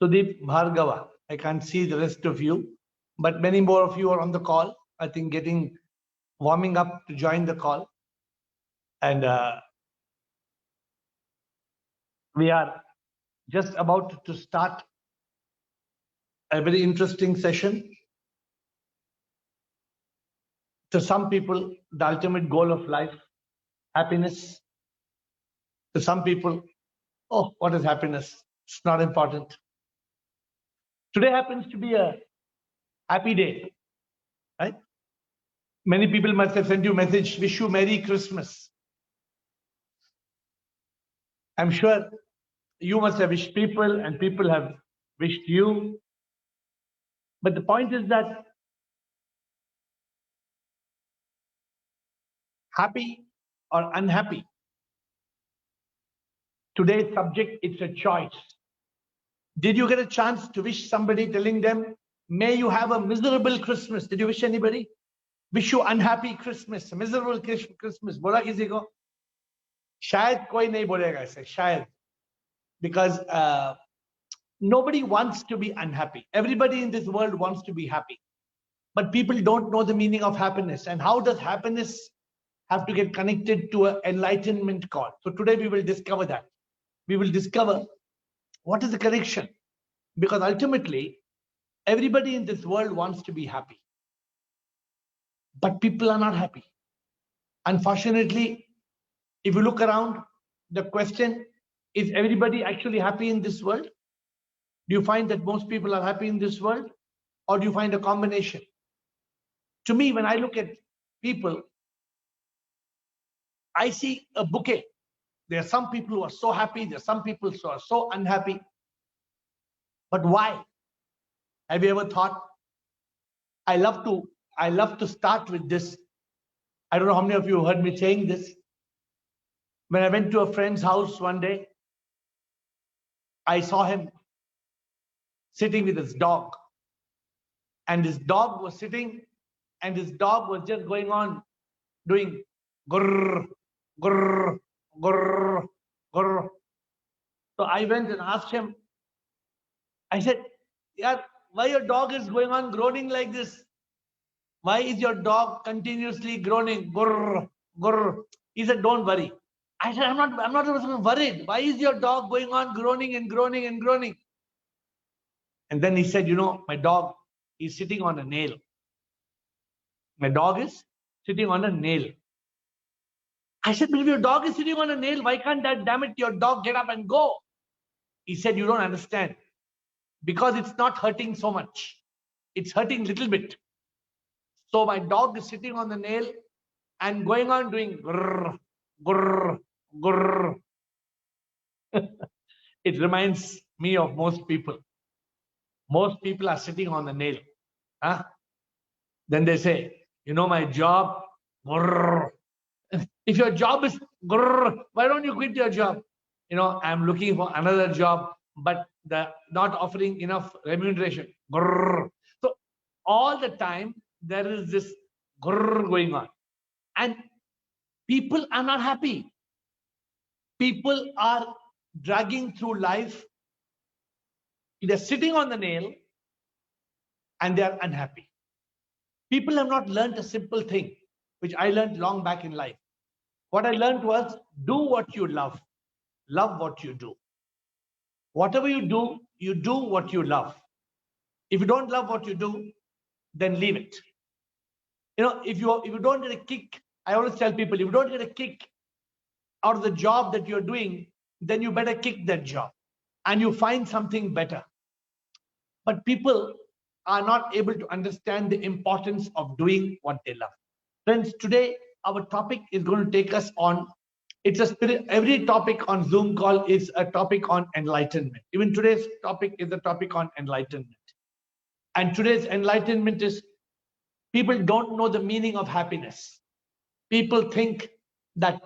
Sudeep Bhargava. I can't see the rest of you, but many more of you are on the call. I think warming up to join the call. And we are just about to start a very interesting session. To some people, the ultimate goal of life, happiness. To some people, oh, what is happiness? It's not important. Today happens to be a happy day, right? Many people must have sent you a message, wish you Merry Christmas. I'm sure you must have wished people and people have wished you. But the point is that happy or unhappy, today's subject, it's a choice. Did you get a chance to wish somebody, telling them, may you have a miserable Christmas? Did you wish anybody? Wish you unhappy Christmas, miserable Christmas. Bola kisi ko? Shayad koi nahi bolega aise, shayad. Because nobody wants to be unhappy. Everybody in this world wants to be happy. But people don't know the meaning of happiness. And how does happiness have to get connected to an enlightenment call? So today we will discover that. We will discover what is the connection. Because ultimately, everybody in this world wants to be happy. But people are not happy. Unfortunately, if you look around, the question, is everybody actually happy in this world? Do you find that most people are happy in this world? Or do you find a combination? To me, when I look at people, I see a bouquet. There are some people who are so happy. There are some people who are so unhappy. But why? Have you ever thought? I love to start with this. I don't know how many of you heard me saying this. When I went to a friend's house one day, I saw him sitting with his dog. And his dog was sitting, and his dog was just going on doing gurr, gurr, gurr, gurr. So I went and asked him, I said, yeah, why your dog is going on groaning like this? Why is your dog continuously groaning? Gurr, gurr. He said, don't worry. I said, I'm not worried. Why is your dog going on groaning and groaning and groaning? And then he said, you know, my dog is sitting on a nail. My dog is sitting on a nail. I said, but if your dog is sitting on a nail, why can't that, damn it, your dog get up and go? He said, you don't understand. Because it's not hurting so much. It's hurting little bit. So my dog is sitting on the nail and going on doing grrr, grrr, grrr. It reminds me of most people. Most people are sitting on the nail. Huh? Then they say, you know, my job, grrr. If your job is grrr, why don't you quit your job? You know, I'm looking for another job, but not offering enough remuneration. Grrr. So all the time, there is this grrr going on. And people are not happy. People are dragging through life. They're sitting on the nail and they're unhappy. People have not learned a simple thing, which I learned long back in life. What I learned was, do what you love. Love what you do. Whatever you do what you love. If you don't love what you do, then leave it. You know, if you don't get a kick, I always tell people, if you don't get a kick out of the job that you're doing, then you better kick that job and you find something better. But people are not able to understand the importance of doing what they love. Friends, today our topic is going to take us on, it's a spirit, every topic on Zoom call is a topic on enlightenment. Even today's topic is a topic on enlightenment. And today's enlightenment is, people don't know the meaning of happiness. People think that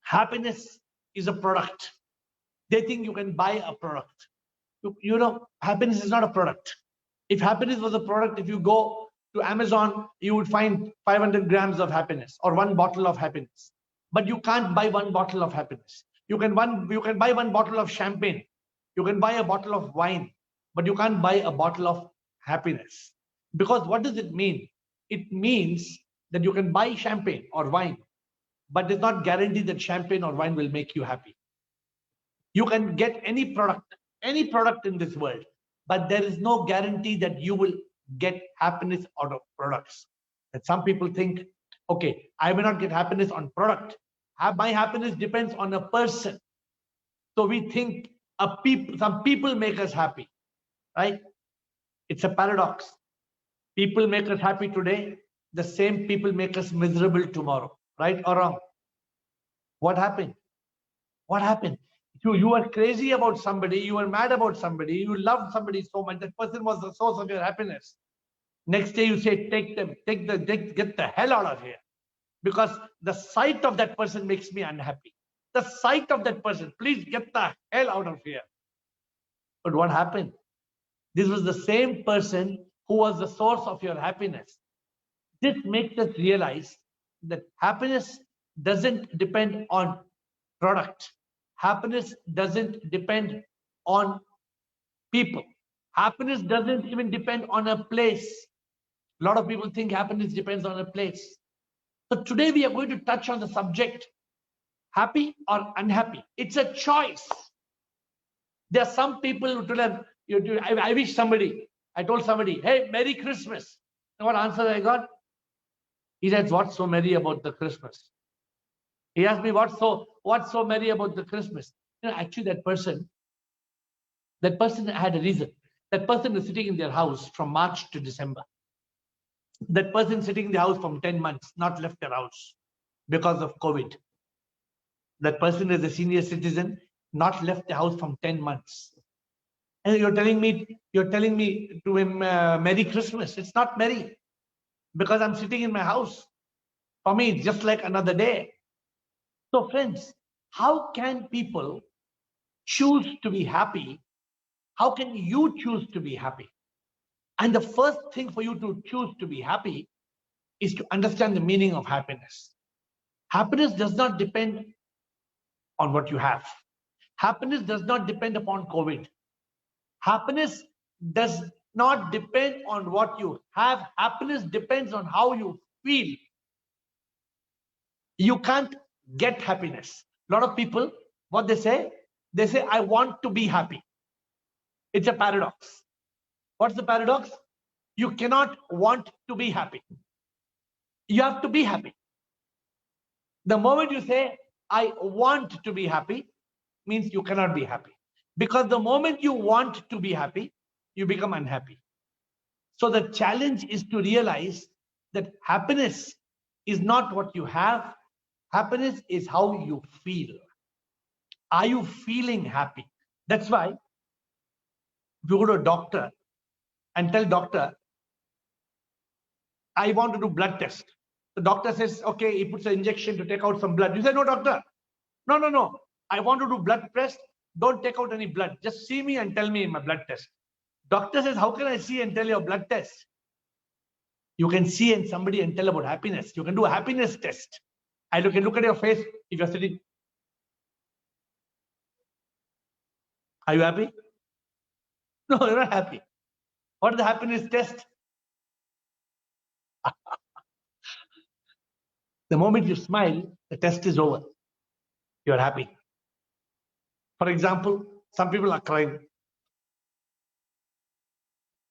happiness is a product. They think you can buy a product. You know, happiness is not a product. If happiness was a product, if you go to Amazon, you would find 500 grams of happiness or one bottle of happiness. But you can't buy one bottle of happiness. You can buy one bottle of champagne. You can buy a bottle of wine. but you can't buy a bottle of happiness. Because what does it mean? It means that you can buy champagne or wine, but it's not guaranteed that champagne or wine will make you happy. You can get any product in this world, but there is no guarantee that you will get happiness out of products. And some people think, okay, I may not get happiness on product. My happiness depends on a person. So we think some people make us happy, right? It's a paradox. People make us happy today. The same people make us miserable tomorrow, right or wrong? What happened? What happened? You were crazy about somebody, you were mad about somebody, you loved somebody so much, that person was the source of your happiness. Next day you say, get the hell out of here. Because the sight of that person makes me unhappy. The sight of that person, please get the hell out of here. But what happened? This was the same person who was the source of your happiness. This makes us realize that happiness doesn't depend on product. Happiness doesn't depend on people. Happiness doesn't even depend on a place. A lot of people think happiness depends on a place. So today we are going to touch on the subject, happy or unhappy. It's a choice. There are some people who tell them, I told somebody, hey, Merry Christmas. You know what answer I got? He said, what's so merry about the Christmas? He asked me, what's so merry about the Christmas? You know, actually that person had a reason. That person is sitting in their house from March to December. That person sitting in the house from 10 months, not left their house because of COVID. That person is a senior citizen, not left the house from 10 months. And you're telling me to him, Merry Christmas. It's not merry because I'm sitting in my house. For me, it's just like another day. So friends, how can people choose to be happy? How can you choose to be happy? And the first thing for you to choose to be happy is to understand the meaning of happiness. Happiness does not depend on what you have. Happiness does not depend upon COVID. Happiness does not depend on what you have. Happiness depends on how you feel. You can't get happiness. A lot of people, what they say, I want to be happy. It's a paradox. What's the paradox? You cannot want to be happy. You have to be happy. The moment you say, I want to be happy, means you cannot be happy. Because the moment you want to be happy, you become unhappy. So the challenge is to realize that happiness is not what you have. Happiness is how you feel. Are you feeling happy? That's why if you go to a doctor and tell doctor, I want to do blood test. The doctor says, okay, he puts an injection to take out some blood. You say, no, doctor. No. I want to do blood test. Don't take out any blood. Just see me and tell me my blood test. Doctor says, how can I see and tell your blood test? You can see in somebody and tell about happiness. You can do a happiness test. And you can look at your face if you're sitting. Are you happy? No, you're not happy. What is the happiness test? The moment you smile, the test is over. You're happy. For example, some people are crying.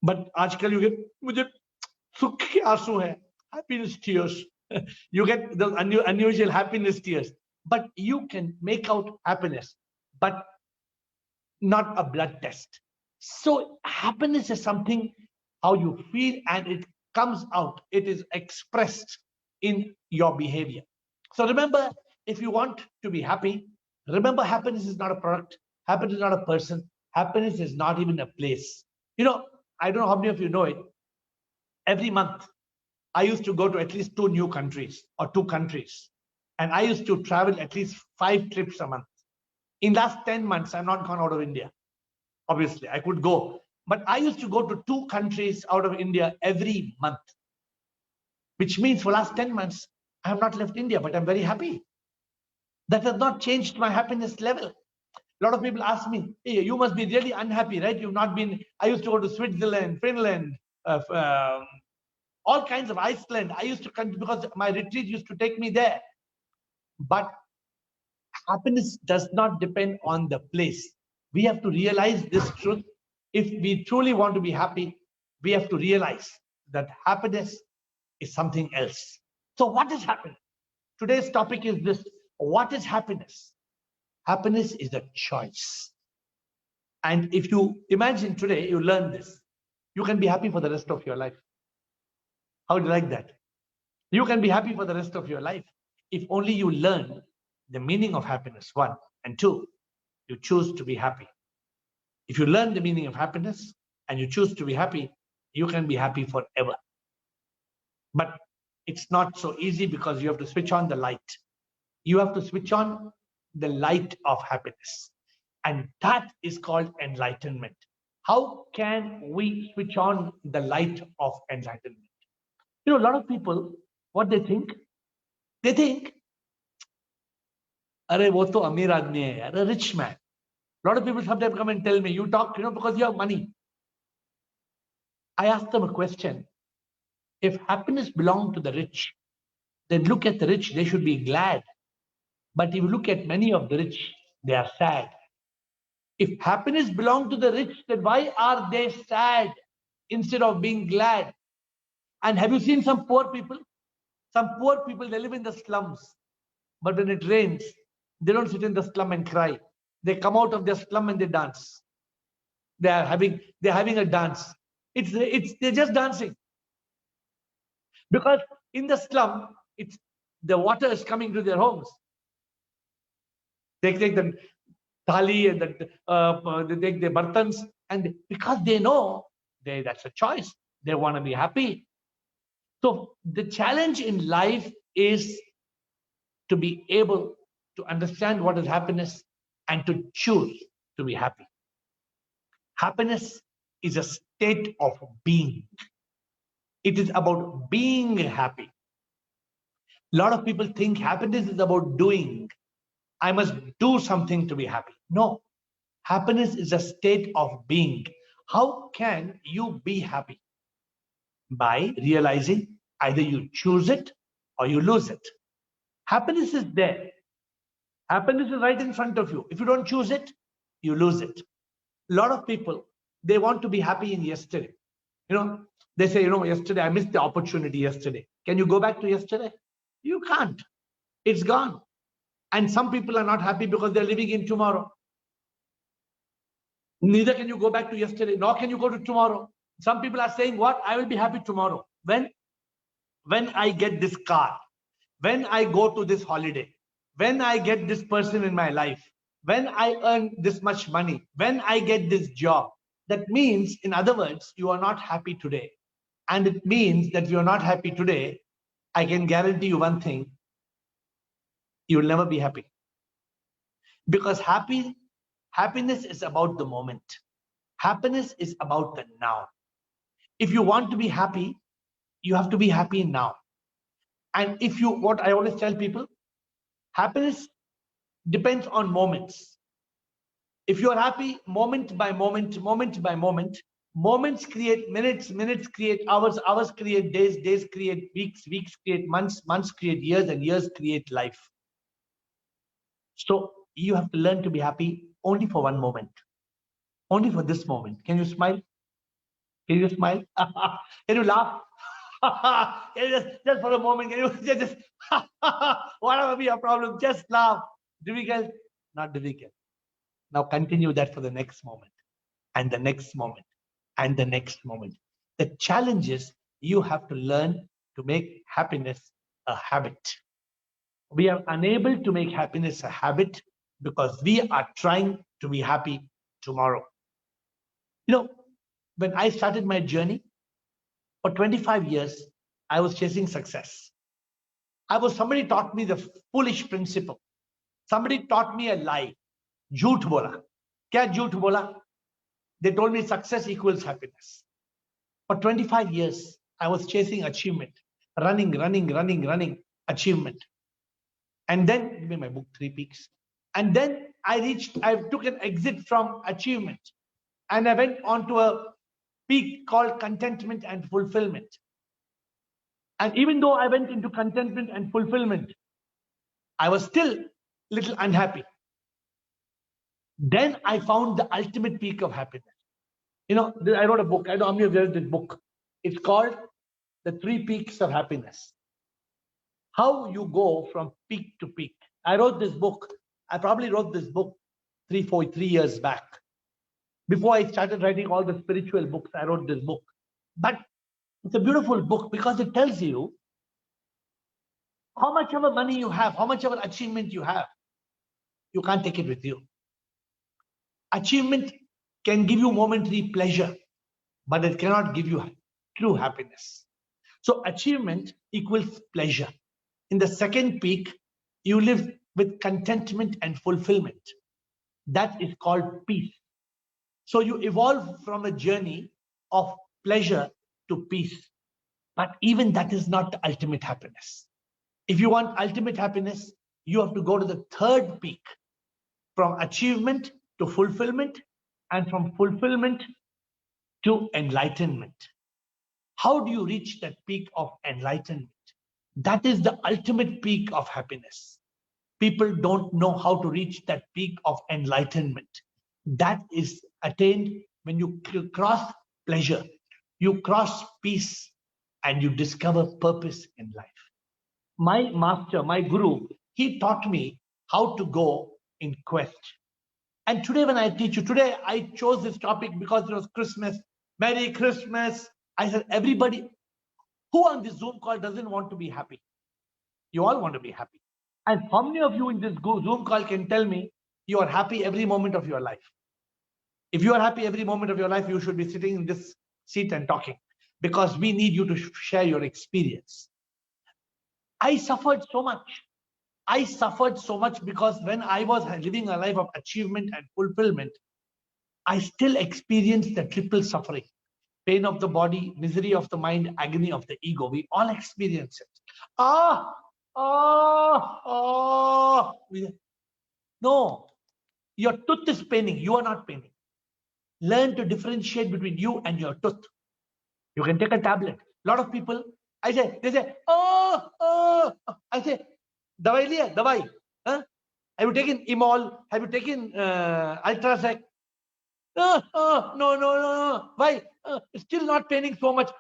But आजकल you get मुझे सुख के आंसू हैं, happiness tears. You get those unusual happiness tears. But you can make out happiness, but not a blood test. So happiness is something how you feel, and it comes out. It is expressed in your behavior. So remember, if you want to be happy, remember happiness is not a product. Happiness is not a person. Happiness is not even a place. You know, I don't know how many of you know it. Every month, I used to go to at least 2 new countries or 2 countries. And I used to travel at least 5 trips a month. In last 10 months, I've not gone out of India. Obviously, I could go. But I used to go to 2 countries out of India every month. Which means for last 10 months, I have not left India, but I'm very happy. That has not changed my happiness level. A lot of people ask me, hey, you must be really unhappy, right? You've not been, I used to go to Switzerland, Finland, all kinds of Iceland. I used to come because my retreat used to take me there. But happiness does not depend on the place. We have to realize this truth. If we truly want to be happy, we have to realize that happiness is something else. So what is happiness? Today's topic is this. What is happiness? Happiness is a choice. And if you imagine today, you learn this, you can be happy for the rest of your life. How do you like that? You can be happy for the rest of your life if only you learn the meaning of happiness, one, and two, you choose to be happy. If you learn the meaning of happiness and you choose to be happy, you can be happy forever. But it's not so easy because you have to switch on the light. You have to switch on the light of happiness. And that is called enlightenment. How can we switch on the light of enlightenment? You know, a lot of people, what they think, Arey, wo to Amir aadmi hai, a rich man. A lot of people sometimes come and tell me, you talk, because you have money. I ask them a question. If happiness belonged to the rich, then look at the rich, they should be glad. But if you look at many of the rich, they are sad. If happiness belonged to the rich, then why are they sad instead of being glad? And have you seen some poor people? Some poor people, they live in the slums. But when it rains, they don't sit in the slum and cry. They come out of their slum and they dance. They're having a dance. They're just dancing. Because in the slum, the water is coming to their homes. They take the thali and they take the bartans, and because they know that's a choice, they want to be happy. So the challenge in life is to be able to understand what is happiness and to choose to be happy. Happiness is a state of being. It is about being happy. A lot of people think happiness is about doing. I must do something to be happy. No, happiness is a state of being. How can you be happy? By realizing either you choose it or you lose it. Happiness is there. Happiness is right in front of you. If you don't choose it, you lose it. A lot of people, they want to be happy in yesterday. They say, yesterday, I missed the opportunity yesterday. Can you go back to yesterday? You can't. It's gone. And some people are not happy because they're living in tomorrow. Neither can you go back to yesterday, nor can you go to tomorrow. Some people are saying, what? I will be happy tomorrow. When I get this car, when I go to this holiday, when I get this person in my life, when I earn this much money, when I get this job. That means, in other words, you are not happy today. And it means that if you're not happy today, I can guarantee you one thing, you will never be happy. Because happiness is about the moment. Happiness is about the now. If you want to be happy, you have to be happy now. And what I always tell people, happiness depends on moments. If you are happy moment by moment, moments create minutes, minutes create hours, hours create days, days create weeks, weeks create months, months create years, and years create life. So you have to learn to be happy only for one moment. Only for this moment. Can you smile? Can you smile? Can you laugh? Can you just for a moment, can you just whatever be your problem, just laugh. Difficult? Not difficult. Now continue that for the next moment, and the next moment, and the next moment. The challenge is you have to learn to make happiness a habit. We are unable to make happiness a habit because we are trying to be happy tomorrow. When I started my journey, for 25 years, I was chasing success. Somebody taught me the foolish principle. Somebody taught me a lie. Jhoot bola. Kya jhoot bola? They told me success equals happiness. For 25 years, I was chasing achievement. Running, achievement. And then, give me my book, 3 Peaks. And then I took an exit from achievement and I went on to a peak called contentment and fulfillment. And even though I went into contentment and fulfillment, I was still little unhappy. Then I found the ultimate peak of happiness. You know, I wrote a book. I don't know how many of you have read this book. It's called The Three Peaks of Happiness. How you go from peak to peak. I wrote this book. I probably wrote this book 3 years back. Before I started writing all the spiritual books, I wrote this book. But it's a beautiful book because it tells you how much ever money you have, how much ever achievement you have, you can't take it with you. Achievement can give you momentary pleasure, but it cannot give you true happiness. So achievement equals pleasure. In the second peak, you live with contentment and fulfillment. That is called peace. So you evolve from a journey of pleasure to peace. But even that is not the ultimate happiness. If you want ultimate happiness, you have to go to the third peak, from achievement to fulfillment, and from fulfillment to enlightenment. How do you reach that peak of enlightenment? That is the ultimate peak of happiness. People don't know how to reach that peak of enlightenment. That is attained when you cross pleasure, you cross peace, and you discover purpose in life. My master, my guru, he taught me how to go in quest. And today when I teach you, today I chose this topic because it was Christmas. Merry Christmas. I said, everybody who on this Zoom call doesn't want to be happy? You all want to be happy. And how many of you in this Zoom call can tell me you are happy every moment of your life? If you are happy every moment of your life, you should be sitting in this seat and talking, because we need you to share your experience. I suffered so much. I suffered so much because when I was living a life of achievement and fulfillment, I still experienced the triple suffering: pain of the body, misery of the mind, agony of the ego. We all experience it. No, your tooth is paining. You are not paining. Learn to differentiate between you and your tooth. You can take a tablet. A lot of people, they say, I say, dawai liya, dawai. Huh? Have you taken Emol? Have you taken Ultrasec? No. Why? It's still not paining so much.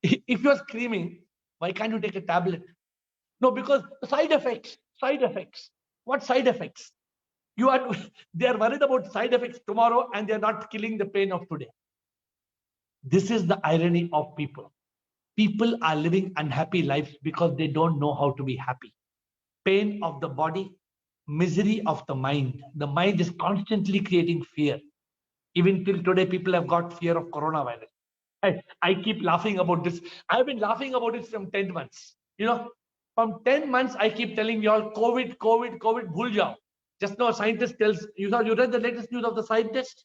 If you're screaming, why can't you take a tablet? No, because side effects. What side effects? They are worried about side effects tomorrow and they're not killing the pain of today. This is the irony of people. People are living unhappy lives because they don't know how to be happy. Pain of the body, misery of the mind. The mind is constantly creating fear. Even till today, people have got fear of coronavirus. I keep laughing about this. I've been laughing about it from 10 months. You know, from 10 months, I keep telling you all, COVID, bhul jao. Just now, a scientist tells, you read the latest news of the scientist?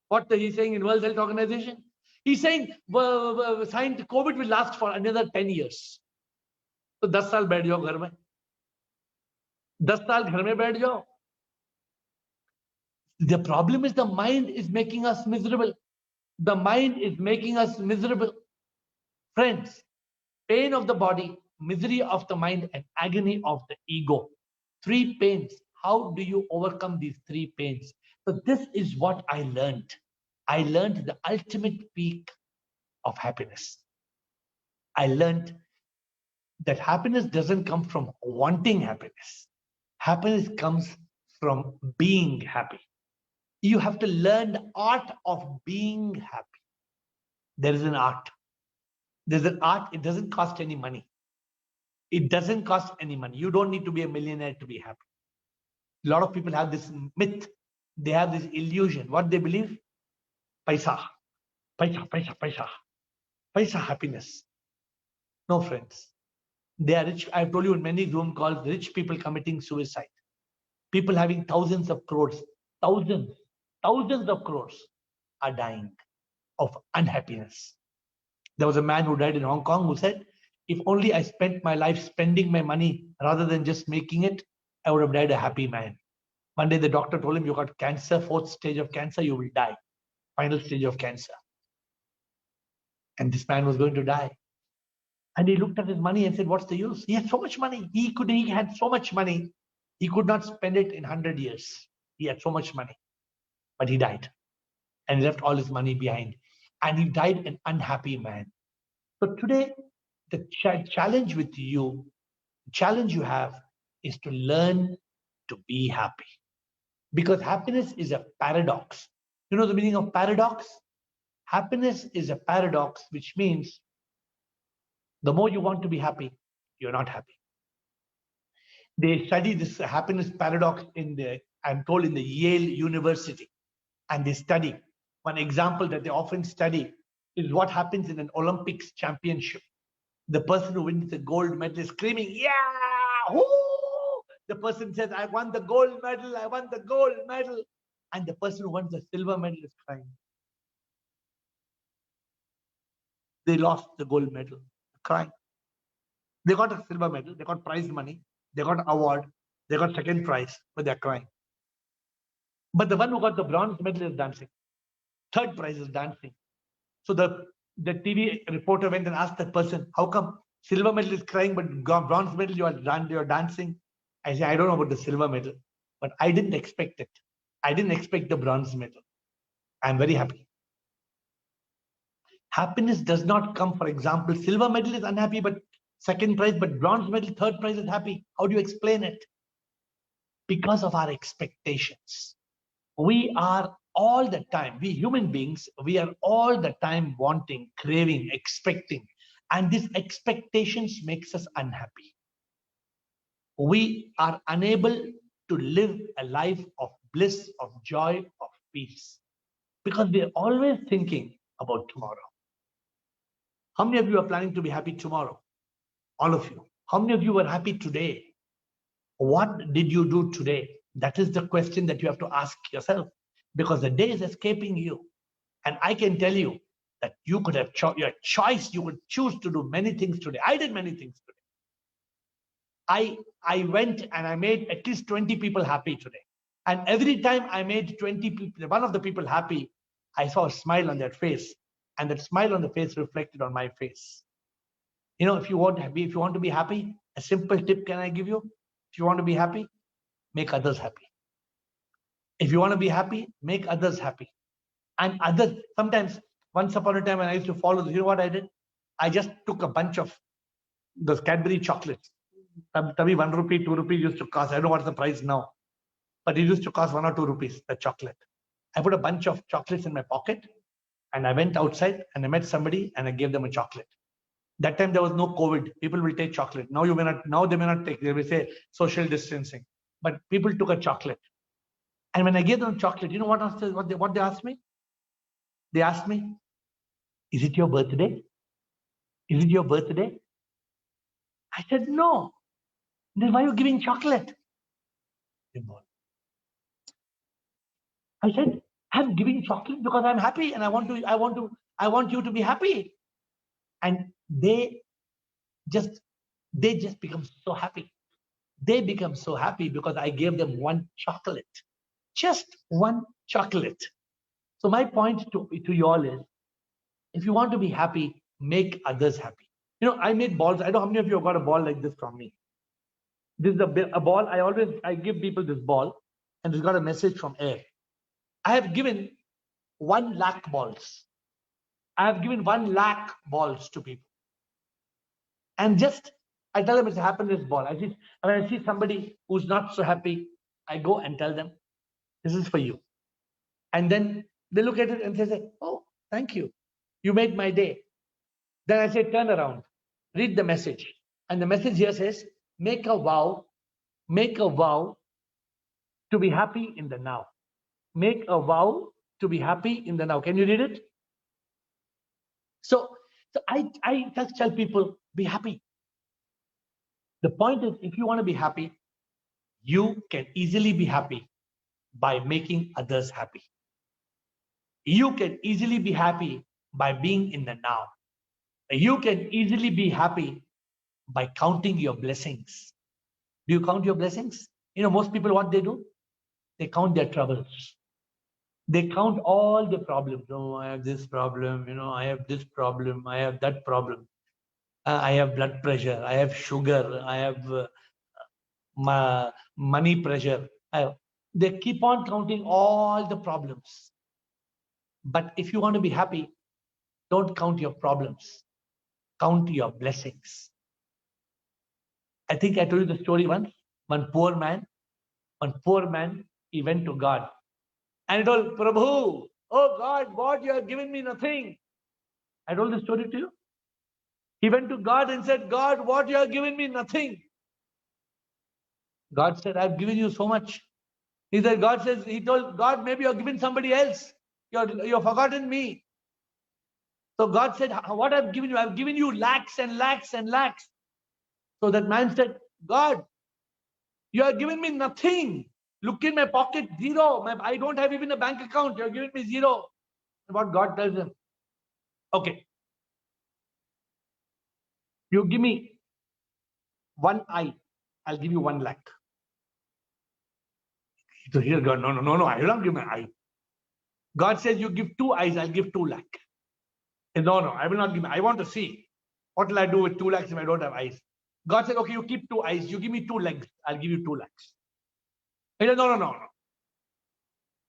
What he's saying in World Health Organization? He's saying COVID will last for another 10 years. So 10 साल बैठ जाओ घर में. 10 साल घर में बैठ जाओ. The problem is the mind is making us miserable. The mind is making us miserable. Friends, pain of the body, misery of the mind, and agony of the ego. 3 pains. How do you overcome these 3 pains? So this is what I learned. I learned the ultimate peak of happiness. I learned that happiness doesn't come from wanting happiness. Happiness comes from being happy. You have to learn the art of being happy. There is an art. There's an art. It doesn't cost any money. It doesn't cost any money. You don't need to be a millionaire to be happy. A lot of people have this myth. They have this illusion. What they believe? Paisa. Paisa happiness. No, friends. They are rich. I've told you in many Zoom calls, rich people committing suicide. People having thousands of crores, thousands of crores are dying of unhappiness. There was a man who died in Hong Kong who said, If only I spent my life spending my money rather than just making it, I would have died a happy man. One day the doctor told him, you got cancer, 4th stage of cancer, you will die. Final stage of cancer. And this man was going to die. And he looked at his money and said, what's the use? He had so much money. He had so much money. He could not spend it in 100 years. He had so much money. But he died. And he left all his money behind. And he died an unhappy man. So today, the challenge with you, the challenge you have is to learn to be happy. Because happiness is a paradox. You know the meaning of paradox? Happiness is a paradox, which means the more you want to be happy, you're not happy. They study this happiness paradox I'm told, in the Yale University. And they study. One example that they often study is what happens in an Olympics championship. The person who wins the gold medal is screaming, yeah, woo! The person says, I won the gold medal, I won the gold medal. And the person who won the silver medal is crying. They lost the gold medal, crying. They got a silver medal, they got prize money, they got an award, they got second prize, but they're crying. But the one who got the bronze medal is dancing. Third prize is dancing. So the TV reporter went and asked that person, how come silver medal is crying, but bronze medal you're dancing? I say, I don't know about the silver medal, but I didn't expect it. I didn't expect the bronze medal. I'm very happy. Happiness does not come, for example, silver medal is unhappy, but second prize, but bronze medal, third prize is happy. How do you explain it? Because of our expectations. We are all the time, we human beings, we are all the time wanting, craving, expecting. And these expectations makes us unhappy. We are unable to live a life of bliss, of joy, of peace. Because we are always thinking about tomorrow. How many of you are planning to be happy tomorrow? All of you. How many of you were happy today? What did you do today? That is the question that you have to ask yourself, because the day is escaping you. And I can tell you that you could have your choice. You could choose to do many things today. I did many things today. I went and I made at least 20 people happy today. And every time I made 20 people, one of the people happy, I saw a smile on their face. And that smile on the face reflected on my face. You know, if you want to be happy, a simple tip can I give you? If you want to be happy, make others happy. If you want to be happy, make others happy. And others, sometimes, once upon a time when I used to follow this, you know what I did? I just took a bunch of those Cadbury chocolates. Maybe 1 rupee, 2 rupees used to cost. I don't know what's the price now. But it used to cost 1 or 2 rupees, the chocolate. I put a bunch of chocolates in my pocket and I went outside and I met somebody and I gave them a chocolate. That time there was no COVID. People will take chocolate. Now they may not take. They will say social distancing. But people took a chocolate. And when I gave them chocolate, you know what they asked me? They asked me, is it your birthday? Is it your birthday? I said, no. Then why are you giving chocolate? I said, I'm giving chocolate because I'm happy and I want you to be happy. And they just become so happy. They become so happy because I gave them one chocolate. Just one chocolate. So my point to you all is, if you want to be happy, make others happy. You know, I make balls. I don't know how many of you have got a ball like this from me. This is a ball. I give people this ball, and it's got a message from AiR. I have given 1 lakh balls. I have given 1 lakh balls to people. And just, I tell them it's a happiness ball. When I see somebody who's not so happy, I go and tell them, this is for you. And then they look at it and they say, oh, thank you. You made my day. Then I say, turn around, read the message. And the message here says, make a vow to be happy in the now. Make a vow to be happy in the now. Can you read it? So I just tell people, be happy. The point is, if you want to be happy, you can easily be happy by making others happy. You can easily be happy by being in the now. You can easily be happy by counting your blessings. Do you count your blessings? You know, most people, what they do? They count their troubles. They count all the problems. Oh, I have this problem. You know, I have this problem. I have that problem. I have blood pressure. I have sugar. I have money pressure. They keep on counting all the problems. But if you want to be happy, don't count your problems. Count your blessings. I think I told you the story once. One poor man, he went to God and he told, Prabhu, oh God, what you have given me nothing. I told the story to you. He went to God and said, God, what you have given me nothing. God said, I've given you so much. He said, he told God, maybe you're giving somebody else. You've forgotten me. So God said, what I've given you? I've given you lakhs and lakhs and lakhs. So that man said, God, you have given me nothing. Look in my pocket, zero. I don't have even a bank account. You're giving me zero. What God tells him, okay, you give me one eye, I'll give you 1 lakh. So here God, no, I will not give my eye. God says, you give 2 eyes, I'll give 2 lakh. No, I will not give. I want to see. What will I do with 2 lakhs if I don't have eyes? God said, okay, you keep 2 eyes. You give me 2 legs. I'll give you 2 lakhs. He said, no.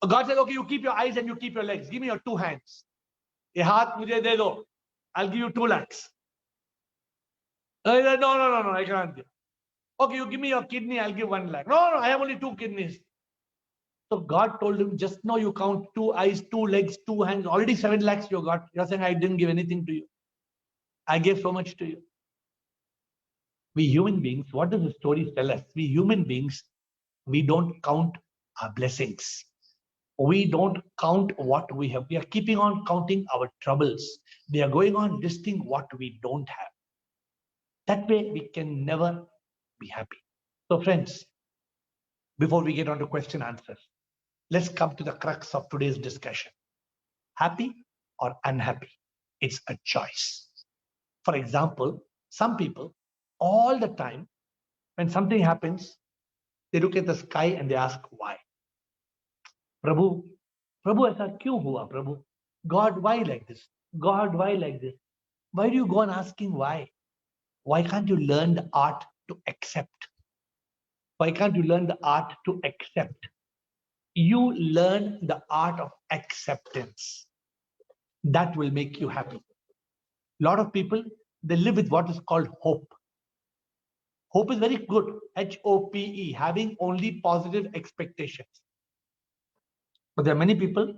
God said, okay, you keep your eyes and you keep your legs. Give me your 2 hands. Ye haath mujhe de do. I'll give you 2 lakhs. He said, no, I can't give. Okay, you give me your kidney. I'll give 1 lakh. No, I have only 2 kidneys. So God told him, just now you count 2 eyes, 2 legs, 2 hands. Already 7 lakhs you got. You're saying I didn't give anything to you. I gave so much to you. We human beings, what does the stories tell us? We human beings, we don't count our blessings. We don't count what we have. We are keeping on counting our troubles. We are going on listing what we don't have. That way we can never be happy. So friends, before we get on to question answers, let's come to the crux of today's discussion. Happy or unhappy? It's a choice. For example, some people all the time, when something happens, they look at the sky and they ask why. Prabhu, ऐसा क्यों हुआ प्रभु? God, why like this? God, why like this? Why do you go on asking why? Why can't you learn the art to accept? Why can't you learn the art to accept? You learn the art of acceptance. That will make you happy. A lot of people, they live with what is called hope. Hope is very good. H-O-P-E, having only positive expectations. But there are many people,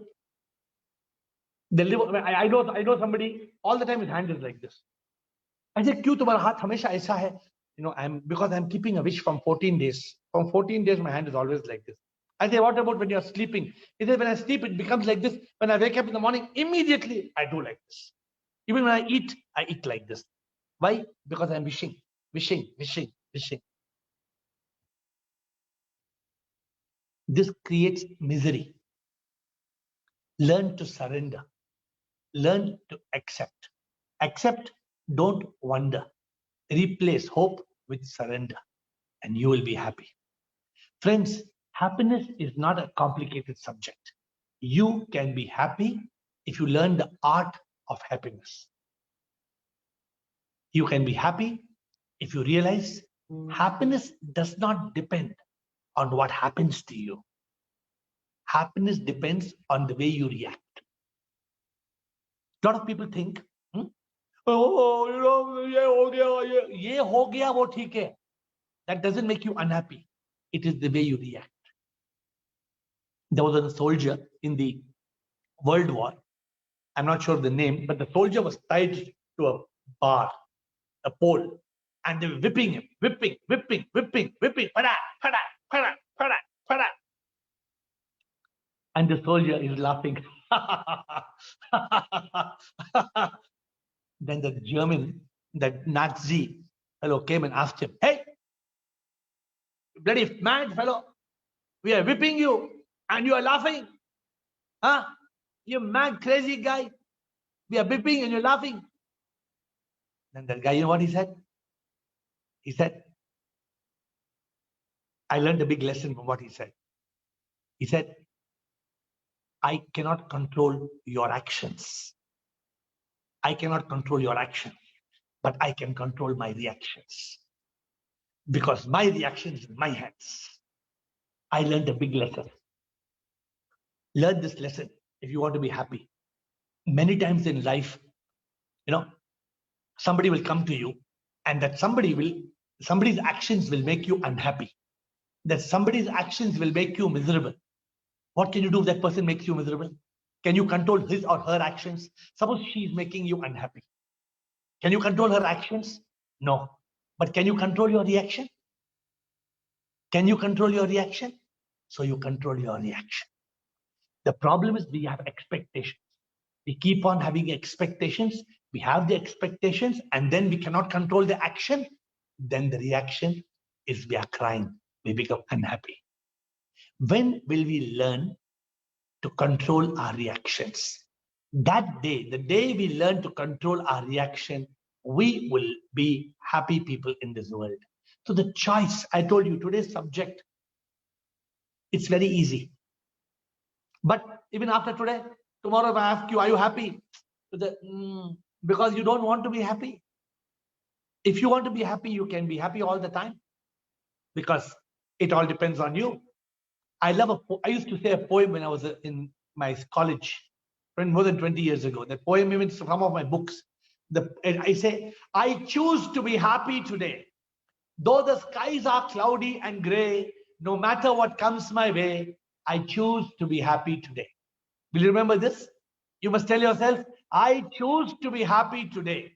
they live. I know somebody all the time. His hand is like this. I say, "क्यों तुम्हारा हाथ हमेशा ऐसा है?" You know, because I'm keeping a wish from 14 days. From 14 days, my hand is always like this. I say, "What about when you're sleeping?" He says, "When I sleep, it becomes like this. When I wake up in the morning, immediately I do like this. Even when I eat like this. Why? Because I'm wishing. This creates misery. Learn to surrender. Learn to accept. Accept, don't wonder. Replace hope with surrender, and you will be happy. Friends, happiness is not a complicated subject. You can be happy if you learn the art of happiness. You can be happy if you realize happiness does not depend on what happens to you. Happiness depends on the way you react. A lot of people think, oh, you know, ye ho gaya, wo theek hai. That doesn't make you unhappy. It is the way you react. There was a soldier in the World War. I'm not sure of the name, but the soldier was tied to a bar, a pole, and they were whipping him, whipping. Pada, pada, pada, pada, pada. And the soldier is laughing. Then the German, that Nazi fellow came and asked him, "Hey, bloody mad fellow, we are whipping you and you are laughing. Huh? You mad, crazy guy. We are whipping and you're laughing." Then that guy, you know what he said? He said, I learned a big lesson from what he said. He said, I cannot control your actions. I cannot control your actions, but I can control my reactions. Because my reaction is in my hands. I learned a big lesson. Learn this lesson if you want to be happy. Many times in life, somebody will come to you, and that somebody's actions will make you unhappy. That somebody's actions will make you miserable. What can you do if that person makes you miserable? Can you control his or her actions? Suppose she is making you unhappy. Can you control her actions? No. But can you control your reaction? Can you control your reaction? So you control your reaction. The problem is we have expectations. We keep on having expectations. We have the expectations, and then we cannot control the action. Then the reaction is we are crying. We become unhappy. When will we learn to control our reactions? That day, the day we learn to control our reaction, we will be happy people in this world. So the choice, I told you, today's subject, it's very easy. But even after today, tomorrow if I ask you, are you happy? Because you don't want to be happy. If you want to be happy, you can be happy all the time. Because it all depends on you. I used to say a poem when I was in my college, more than 20 years ago. That poem, even some of my books. I say, I choose to be happy today. Though the skies are cloudy and gray, no matter what comes my way, I choose to be happy today. Will you remember this? You must tell yourself, I choose to be happy today.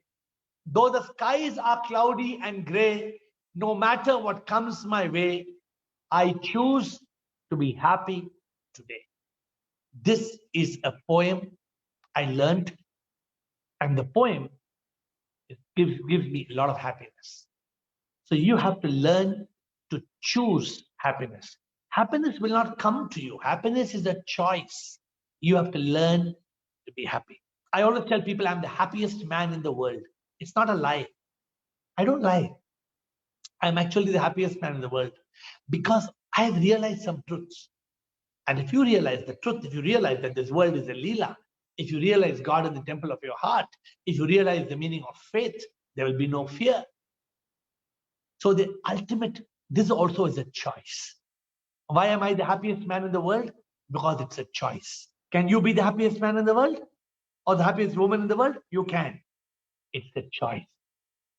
Though the skies are cloudy and gray, no matter what comes my way, I choose to be happy today. This is a poem I learned, and the poem gives me a lot of happiness. So you have to learn to choose happiness. Happiness will not come to you. Happiness is a choice. You have to learn to be happy. I always tell people I'm the happiest man in the world. It's not a lie. I don't lie. I'm actually the happiest man in the world because I have realized some truths. And if you realize the truth, if you realize that this world is a Leela, if you realize God in the temple of your heart, if you realize the meaning of faith, there will be no fear. So the ultimate, this also is a choice. Why am I the happiest man in the world? Because it's a choice. Can you be the happiest man in the world? Or the happiest woman in the world? You can. It's a choice.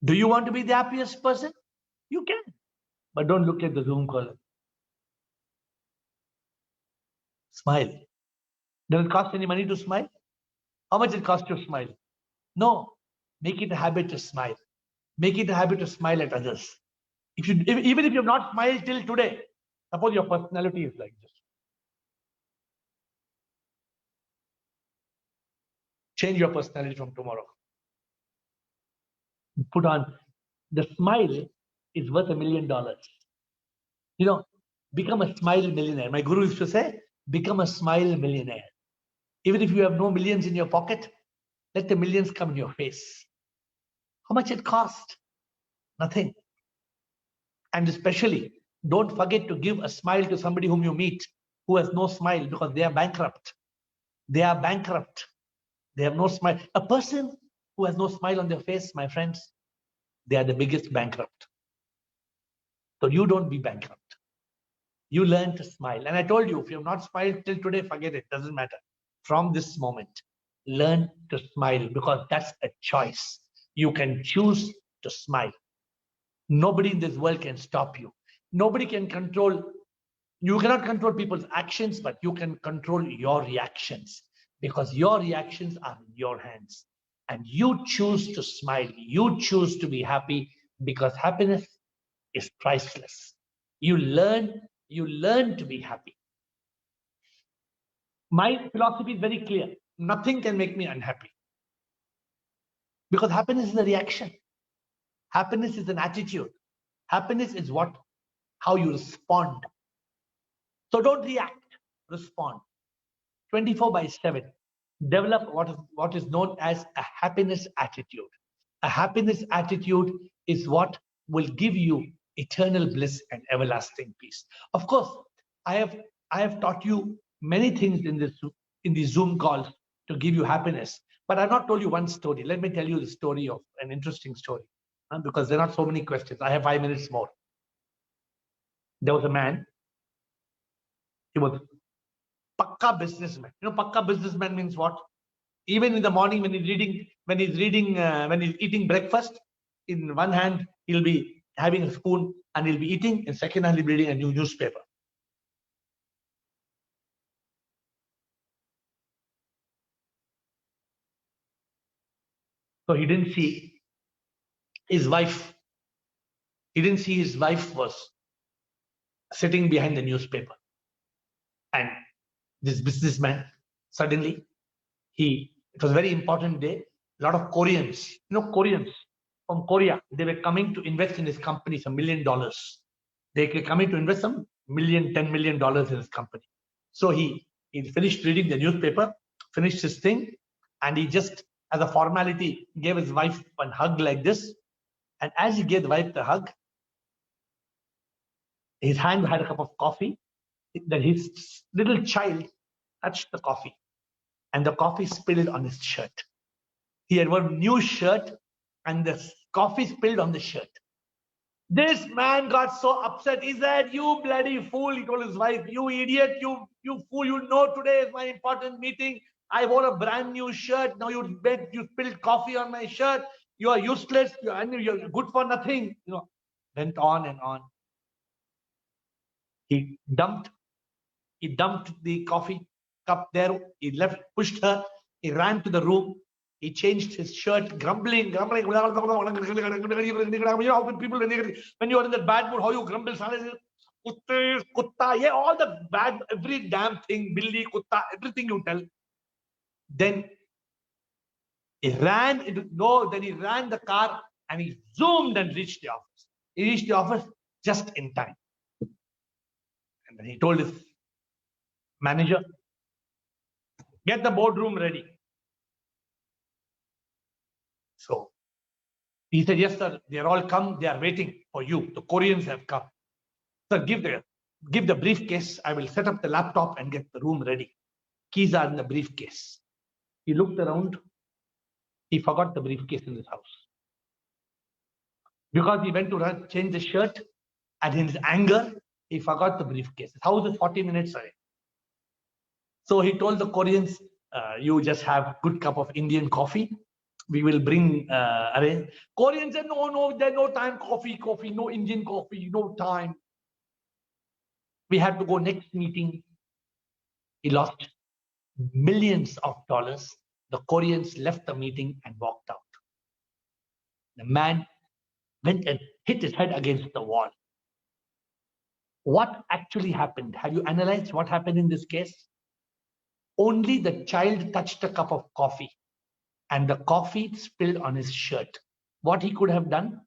Do you want to be the happiest person? You can. But don't look at the Zoom call. Smile. Does it cost any money to smile? How much it costs to smile? No. Make it a habit to smile. Make it a habit to smile at others. Even if you have not smiled till today, suppose your personality is like this. Change your personality from tomorrow. Put on, the smile is worth $1 million. Become a smile millionaire. My guru used to say, become a smile millionaire. Even if you have no millions in your pocket, let the millions come in your face. How much it cost? Nothing. And especially, don't forget to give a smile to somebody whom you meet who has no smile because they are bankrupt. They are bankrupt. They have no smile. A person who has no smile on their face, my friends, they are the biggest bankrupt. So you don't be bankrupt. You learn to smile. And I told you, if you have not smiled till today, forget it. Doesn't matter. From this moment, learn to smile because that's a choice. You can choose to smile. Nobody in this world can stop you. Nobody can control. You cannot control people's actions, but you can control your reactions because your reactions are in your hands. And you choose to smile. You choose to be happy because happiness is priceless. You learn to be happy. My philosophy is very clear. Nothing can make me unhappy. Because happiness is a reaction. Happiness is an attitude. Happiness is how you respond. So don't react, respond. 24/7. Develop what is known as a happiness attitude. A happiness attitude is what will give you eternal bliss and everlasting peace. Of course, I have taught you many things in these Zoom calls to give you happiness, but I've not told you one story. Let me tell you the story of an interesting story, because there are not so many questions. I have 5 minutes more. There was a man. He was pakka businessman. You know, pakka businessman means what? Even in the morning when he's eating breakfast, in one hand he'll be having a spoon and he'll be eating, in second hand he'll be reading a new newspaper. So he didn't see his wife. He didn't see his wife was sitting behind the newspaper. And this businessman, suddenly, it was a very important day. A lot of Koreans, Koreans from Korea, they were coming to invest in his company some $1 million. They were coming to invest some $10 million in his company. So he finished reading the newspaper, finished his thing, and he just, as a formality, gave his wife one hug like this. And as he gave the wife the hug, his hand had a cup of coffee. Then his little child touched the coffee, and the coffee spilled on his shirt. He had one new shirt, and the coffee spilled on the shirt. This man got so upset. He said, "You bloody fool!" He told his wife, "You idiot! You fool! You know today is my important meeting. I wore a brand new shirt. Now you spilled coffee on my shirt. You are useless. You're good for nothing." Went on and on. He dumped the coffee cup there. He pushed her. He ran to the room. He changed his shirt, grumbling. You know how people, when you are in that bad mood, how you grumble. Kutte, kutta, yeah, all the bad, every damn thing, billi, kutta, everything you tell. Then he ran the car and he zoomed and reached the office. He reached the office just in time. And then he told his manager, "Get the boardroom ready." So he said, "Yes, sir. They are all come. They are waiting for you. The Koreans have come. Sir, give the briefcase. I will set up the laptop and get the room ready. Keys are in the briefcase." He looked around. He forgot the briefcase in his house. Because he went to change the shirt, and in his anger, he forgot the briefcase. His house is 40 minutes away. So he told the Koreans, "You just have good cup of Indian coffee. We will bring arrange." Koreans said, "No, there's no time. Coffee, no Indian coffee, no time." We had to go next meeting. He lost millions of dollars. The Koreans left the meeting and walked out. The man went and hit his head against the wall. What actually happened? Have you analyzed what happened in this case? Only the child touched a cup of coffee, and the coffee spilled on his shirt. What he could have done?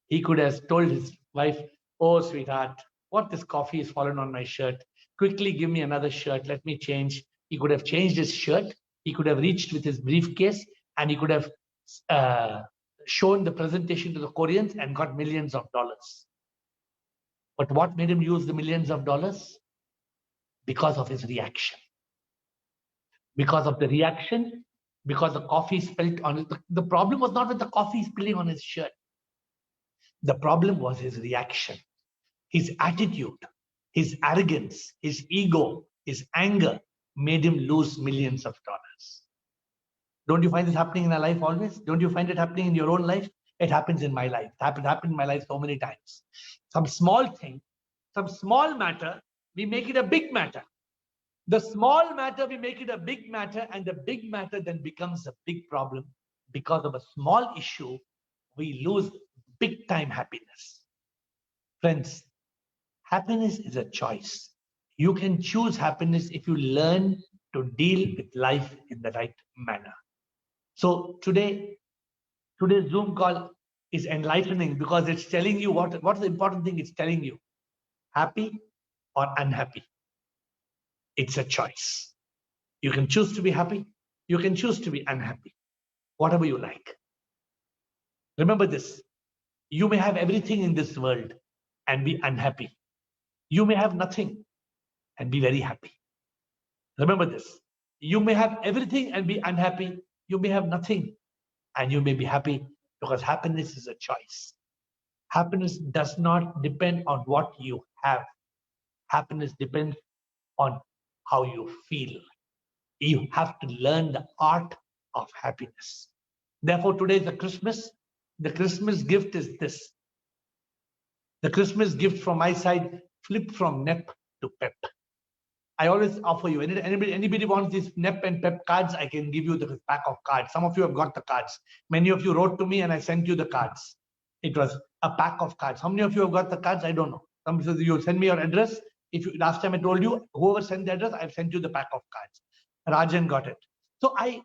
He could have told his wife, "Oh, sweetheart, what this coffee has fallen on my shirt. Quickly give me another shirt. Let me change." He could have changed his shirt. He could have reached with his briefcase, and he could have shown the presentation to the Koreans and got millions of dollars. But what made him use the millions of dollars? Because of his reaction. Because of the reaction, because the coffee spilled on it. The problem was not with the coffee spilling on his shirt. The problem was his reaction, his attitude, his arrogance, his ego, his anger made him lose millions of dollars. Don't you find this happening in our life always? Don't you find it happening in your own life? It happens in my life. It happened in my life so many times. Some small thing, some small matter, we make it a big matter. The small matter, we make it a big matter, and the big matter then becomes a big problem. Because of a small issue, we lose big time happiness. Friends, happiness is a choice. You can choose happiness if you learn to deal with life in the right manner. So today's Zoom call is enlightening because it's telling you what's the important thing it's telling you. Happy or unhappy. It's a choice. You can choose to be happy. You can choose to be unhappy. Whatever you like. Remember this. You may have everything in this world and be unhappy. You may have nothing and be very happy. Remember this. You may have everything and be unhappy. You may have nothing and you may be happy, because happiness is a choice. Happiness does not depend on what you have. Happiness depends on how you feel. You have to learn the art of happiness. Therefore, today is the Christmas. The Christmas gift is this. The Christmas gift from my side, flip from NEP to PEP. I always offer you, anybody wants these NEP and PEP cards, I can give you the pack of cards. Some of you have got the cards. Many of you wrote to me and I sent you the cards. It was a pack of cards. How many of you have got the cards? I don't know. Some of you send me your address. If you, last time I told you, whoever sent the address, I've sent you the pack of cards. Rajan got it. So I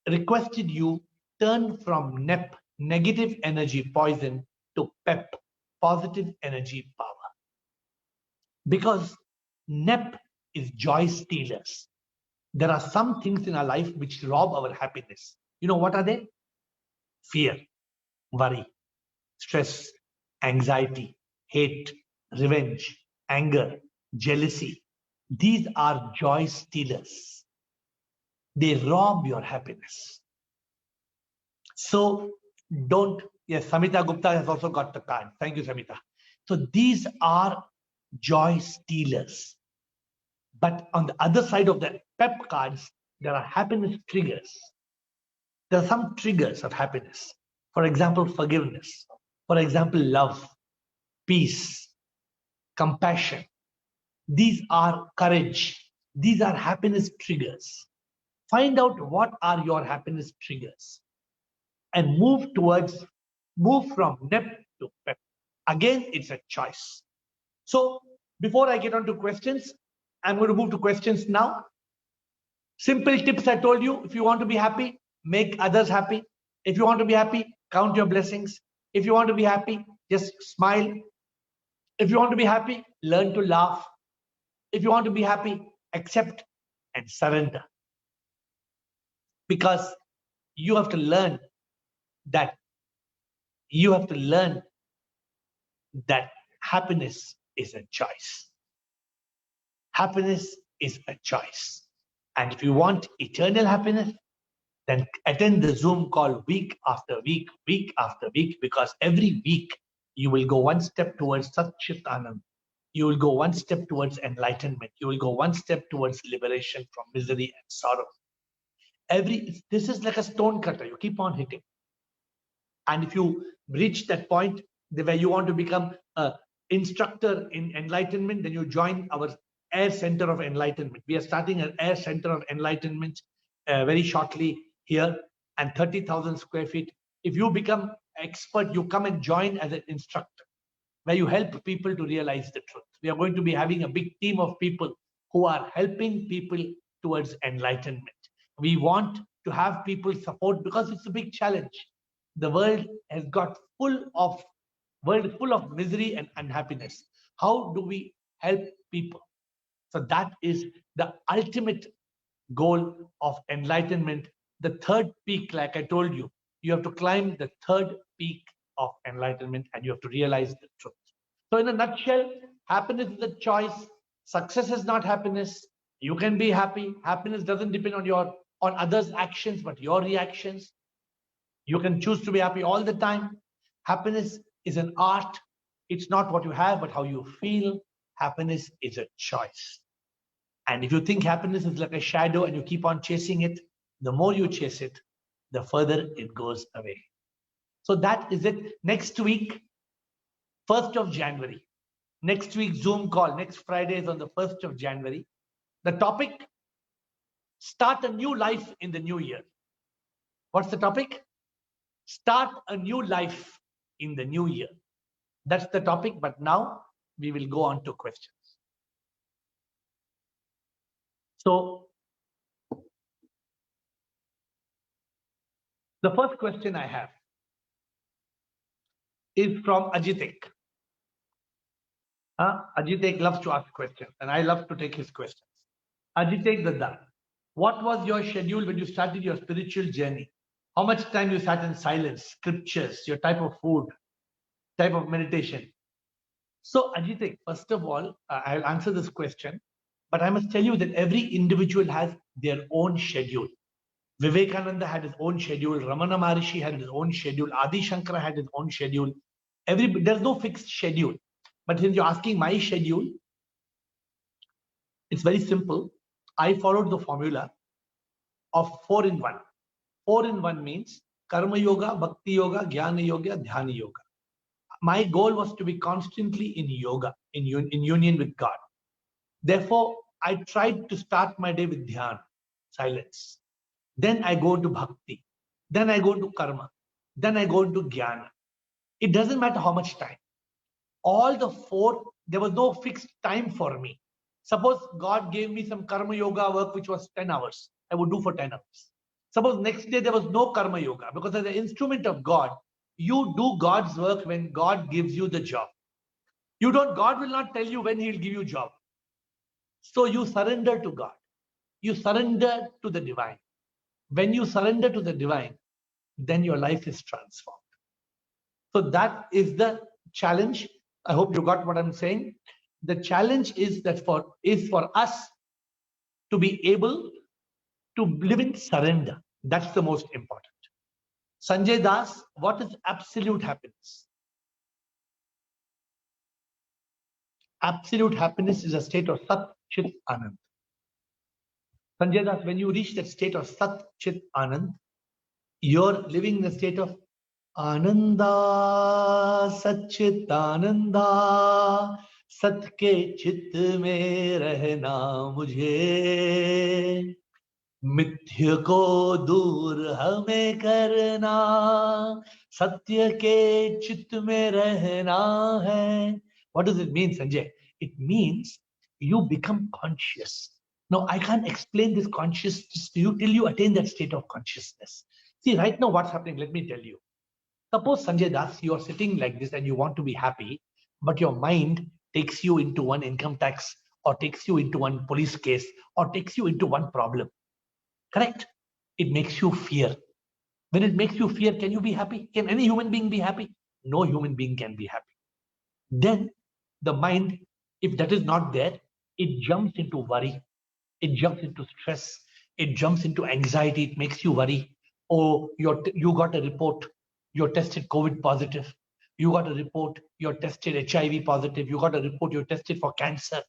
requested you turn from NEP, negative energy poison, to PEP, positive energy power. Because NEP is joy stealers. There are some things in our life which rob our happiness. You know what are they? Fear, worry, stress, anxiety, hate, revenge, anger, jealousy. These are joy stealers. They rob your happiness. So don't, yes, Samita Gupta has also got the card. Thank you, Samita. So these are joy stealers. But on the other side of the PEP cards, there are happiness triggers. There are some triggers of happiness. For example, forgiveness. For example, love, peace, compassion. These are courage. These are happiness triggers. Find out what are your happiness triggers and move from NEP to PEP. Again, it's a choice. So before I get on to questions, I'm going to move to questions now. Simple tips I told you. If you want to be happy, make others happy. If you want to be happy, count your blessings. If you want to be happy, just smile. If you want to be happy, learn to laugh. If you want to be happy, accept and surrender. Because you have to learn that happiness is a choice. Happiness is a choice. And if you want eternal happiness, then attend the Zoom call week after week, week after week, because every week you will go one step towards Satchit Anand. You will go one step towards enlightenment. You will go one step towards liberation from misery and sorrow. This is like a stone cutter. You keep on hitting. And if you reach that point where you want to become an instructor in enlightenment, then you join our AiR's Center of Enlightenment. We are starting an AiR's Center of Enlightenment very shortly here, and 30,000 square feet. If you become expert, you come and join as an instructor, where you help people to realize the truth. We are going to be having a big team of people who are helping people towards enlightenment. We want to have people support, because it's a big challenge. The world has got full of misery and unhappiness. How do we help people? So that is the ultimate goal of enlightenment. The third peak, like I told you, you have to climb the third peak of enlightenment and you have to realize the truth. So in a nutshell, happiness is a choice. Success is not happiness. You can be happy. Happiness doesn't depend on others' actions, but your reactions. You can choose to be happy all the time. Happiness is an art. It's not what you have, but how you feel. Happiness is a choice. And if you think happiness is like a shadow and you keep on chasing it, the more you chase it, the further it goes away. So that is it. Next week, 1st of January. Next week, Zoom call. Next Friday is on the 1st of January. The topic, start a new life in the new year. What's the topic? Start a new life in the new year. That's the topic, but now we will go on to questions. So the first question I have is from Ajitek. Ajitek loves to ask questions, and I love to take his questions. Ajitek Dada, what was your schedule when you started your spiritual journey? How much time you sat in silence, scriptures, your type of food, type of meditation. So, Ajit, first of all, I'll answer this question, but I must tell you that every individual has their own schedule. Vivekananda had his own schedule. Ramana Maharishi had his own schedule. Adi Shankara had his own schedule. There's no fixed schedule. But since you're asking my schedule, it's very simple. I followed the formula of 4 in 1. 4 in 1 means Karma Yoga, Bhakti Yoga, Jnana Yoga, Dhyana Yoga. My goal was to be constantly in yoga, in union with God. Therefore, I tried to start my day with Dhyana, silence. Then I go into Bhakti. Then I go into Karma. Then I go into Jnana. It doesn't matter how much time. All the 4, there was no fixed time for me. Suppose God gave me some Karma Yoga work which was 10 hours. I would do for 10 hours. Suppose next day there was no Karma Yoga, because as an instrument of God, you do God's work when God gives you the job. God will not tell you when He'll give you job. So you surrender to God. You surrender to the divine. When you surrender to the divine, then your life is transformed. So that is the challenge. I hope you got what I'm saying. The challenge is for us to be able to live in surrender. That's the most important. Sanjay Das, what is absolute happiness? Absolute happiness is a state of Sat Chit Anand. Sanjay Das, when you reach that state of Sat Chit Anand, you're living in a state of Ananda, Satchit Ananda, Sat ke chit mein rehna mujhe, मिथ्य को दूर हमें करना, सत्य के चित्त में रहना है. What does it mean, Sanjay? It means you become conscious. Now, I can't explain this consciousness to you till you attain that state of consciousness. See, right now what's happening, let me tell you. Suppose, Sanjay Das, you are sitting like this and you want to be happy, but your mind takes you into one income tax, or takes you into one police case, or takes you into one problem. Correct? It makes you fear. When it makes you fear, can you be happy? Can any human being be happy? No human being can be happy. Then the mind, if that is not there, it jumps into worry. It jumps into stress. It jumps into anxiety. It makes you worry. Oh, you got a report. You're tested COVID positive. You got a report. You're tested HIV positive. You got a report. You're tested for cancer.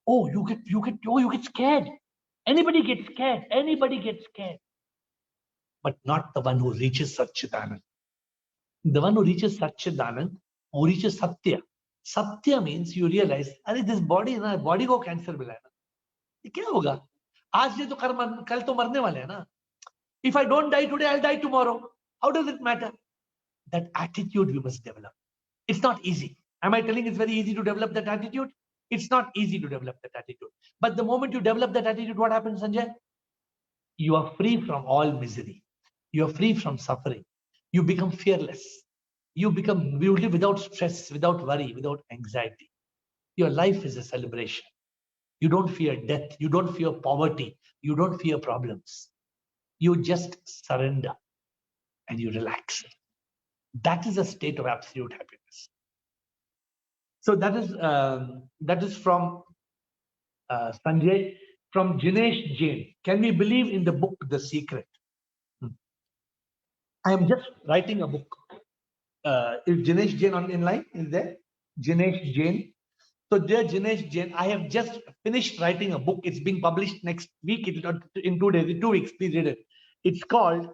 Oh, you get scared. Anybody gets scared. Anybody gets scared. But not the one who reaches Satchidanand. The one who reaches Satchidanand, who reaches Satya. Satya means you realize, अरे this body को cancer मिला है ना, ये क्या होगा? आज ये तो कल तो मरने वाले हैं ना. If I don't die today, I'll die tomorrow. How does it matter? That attitude we must develop. It's not easy. Am I telling it's very easy to develop that attitude? It's not easy to develop that attitude. But the moment you develop that attitude, what happens, Sanjay? You are free from all misery. You are free from suffering. You become fearless. You live without stress, without worry, without anxiety. Your life is a celebration. You don't fear death. You don't fear poverty. You don't fear problems. You just surrender and you relax. That is a state of absolute happiness. So that is from Sanjay. From Jinesh Jain. Can we believe in the book The Secret? I am just writing a book. Is Jinesh Jain in line? Is there? Jinesh Jain. So dear Jinesh Jain, I have just finished writing a book. It's being published next week. In 2 days, in 2 weeks. Please read it. It's called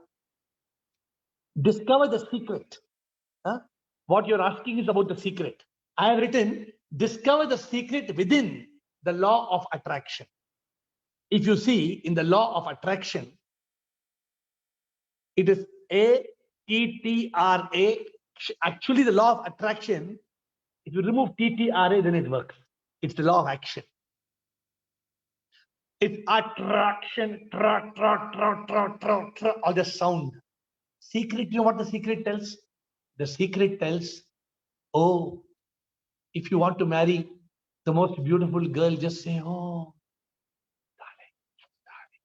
Discover the Secret. Huh? What you're asking is about the secret. I have written Discover the Secret within the law of attraction. If you see in the law of attraction, it is ATTRA. Actually, the law of attraction, if you remove TTRA, then it works. It's the law of action. It's attraction, all the sound. Secret, you know what the secret tells? The secret tells, oh, if you want to marry the most beautiful girl, just say, oh, darling, darling.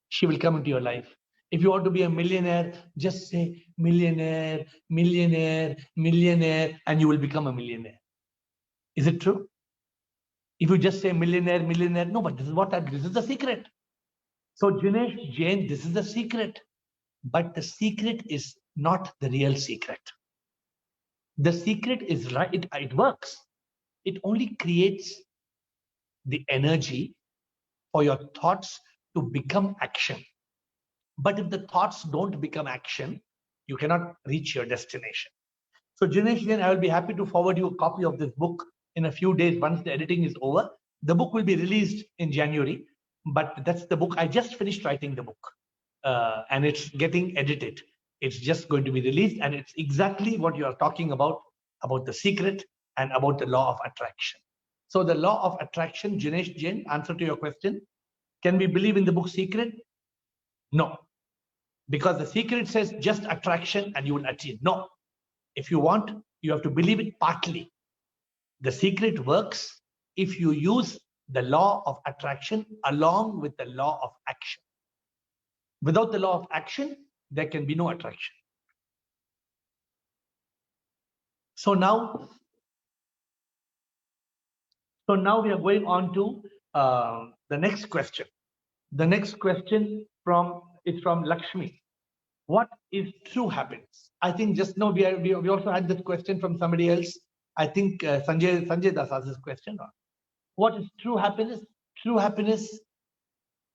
She will come into your life. If you want to be a millionaire, just say millionaire, millionaire, millionaire, and you will become a millionaire. Is it true? If you just say millionaire, millionaire, no, but this is the secret. So Jinesh Jain, this is the secret. But the secret is not the real secret. The secret is right, it works. It only creates the energy for your thoughts to become action. But if the thoughts don't become action, you cannot reach your destination. So Jinesh Jain, I will be happy to forward you a copy of this book in a few days once the editing is over. The book will be released in January, but that's the book. I just finished writing the book and it's getting edited. It's just going to be released, and it's exactly what you are talking about the secret and about the law of attraction. So the law of attraction, Jinesh Jain, answer to your question, can we believe in the book Secret? No, because the secret says just attraction and you will achieve. No, if you want, you have to believe it partly. The secret works if you use the law of attraction along with the law of action. Without the law of action, there can be no attraction. So now we are going on to the next question. The next question is from Lakshmi. What is true happiness? I think just now we also had this question from somebody else. I think Sanjay Das asked this question. What is true happiness? True happiness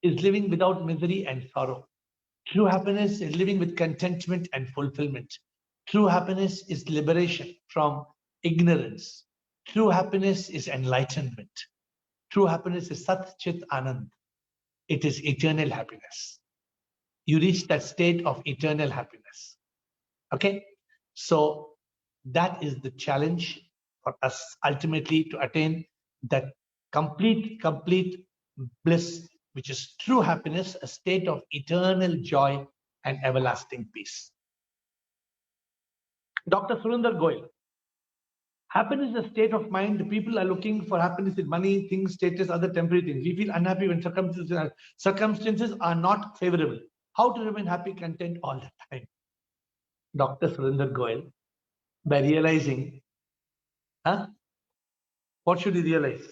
is living without misery and sorrow. True happiness is living with contentment and fulfillment. True happiness is liberation from ignorance. True happiness is enlightenment. True happiness is Sat Chit Anand. It is eternal happiness. You reach that state of eternal happiness. Okay? So that is the challenge for us ultimately to attain that complete bliss, which is true happiness, a state of eternal joy and everlasting peace. Dr. Surinder Goyal. Happiness is a state of mind. The people are looking for happiness in money, things, status, other temporary things. We feel unhappy when circumstances are not favorable. How to remain happy, content all the time? Dr. Surinder Goyal, by realizing, what should we realize?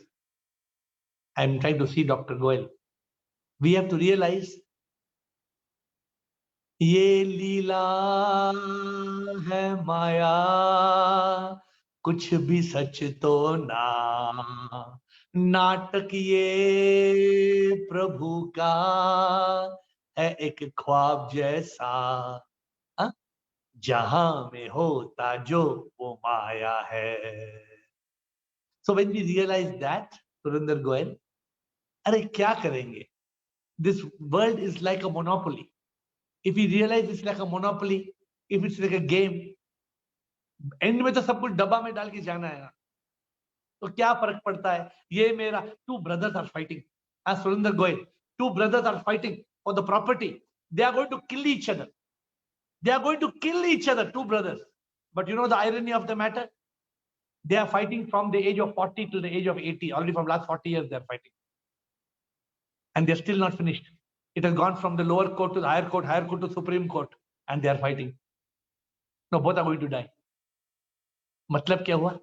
I'm trying to see Dr. Goyal. We have to realize, ये लीला है माया, कुछ भी सच तो ना, नाटक ये प्रभु का है एक ख्वाब जैसा, जहां में होता जो वो माया है. So when we realize that, Surinder Goyal, अरे क्या करेंगे? This world is like a monopoly. If we realize it's like a monopoly, if it's like a game, end में तो सब कुछ डब्बा में डाल के जाना है ना, तो क्या फर्क पड़ता है? ये मेरा, two brothers are fighting. As Surinder Goyal, two brothers are fighting for the property. They are going to kill each other. They are going to kill each other, two brothers. But you know the irony of the matter? They are fighting from the age of 40 to the age of 80. Already from last 40 years they are fighting. And they're still not finished. It has gone from the lower court to the higher court to Supreme Court, and they are fighting. No, both are going to die. मतलब क्या हुआ?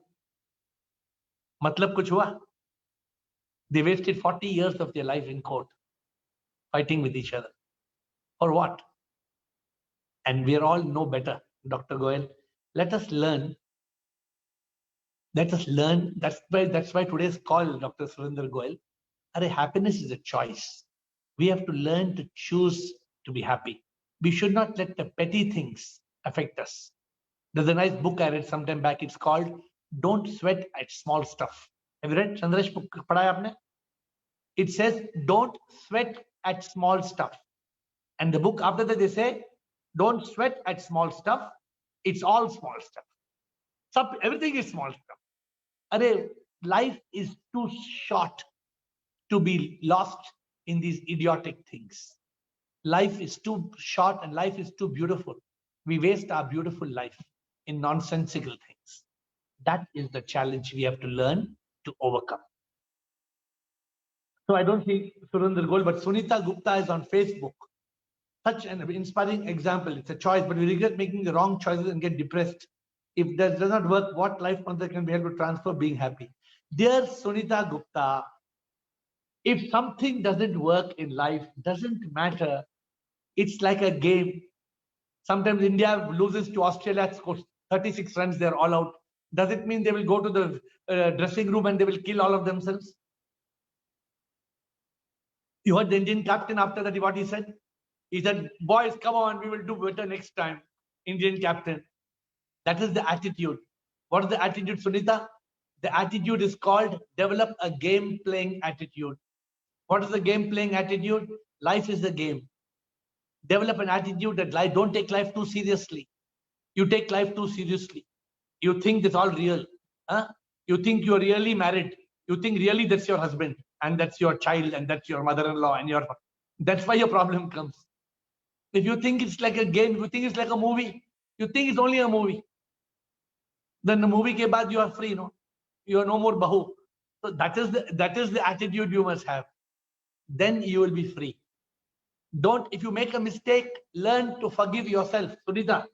मतलब कुछ हुआ? They wasted 40 years of their life in court, fighting with each other. For what? And we are all know better, Dr. Goyal. Let us learn. That's why today's call, Dr. Surinder Goyal. Happiness is a choice. We have to learn to choose to be happy. We should not let the petty things affect us. There's a nice book I read sometime back. It's called Don't Sweat at Small Stuff. Have you read Chandrash book? It says, don't sweat at small stuff. And the book after that they say, don't sweat at small stuff. It's all small stuff. Everything is small stuff. Life is too short to be lost in these idiotic things. Life is too short and life is too beautiful. We waste our beautiful life in nonsensical things. That is the challenge we have to learn to overcome. So I don't see Surinder Goyal, but Sunita Gupta is on Facebook. such an inspiring example. It's a choice, but we regret making the wrong choices and get depressed. If that does not work, what life concept can be able to transfer being happy? Dear Sunita Gupta, if something doesn't work in life, doesn't matter. It's like a game. Sometimes India loses to Australia, scores 36 runs, they're all out. Does it mean they will go to the dressing room and they will kill all of themselves? You heard the Indian captain after that, what he said? He said, boys, come on, we will do better next time. Indian captain. That is the attitude. What is the attitude, Sunita? The attitude is called develop a game-playing attitude. What is the game-playing attitude? Life is a game. Develop an attitude that life, don't take life too seriously. You take life too seriously. You think it's all real. Huh? You think you're really married. You think really that's your husband and that's your child and that's your mother-in-law and that's why your problem comes. If you think it's like a game, if you think it's like a movie, you think it's only a movie. Then the movie ke baad you are free, no? You are no more bahu. So that is the attitude you must have. Then you will be free. If you make a mistake, learn to forgive yourself. Sunita,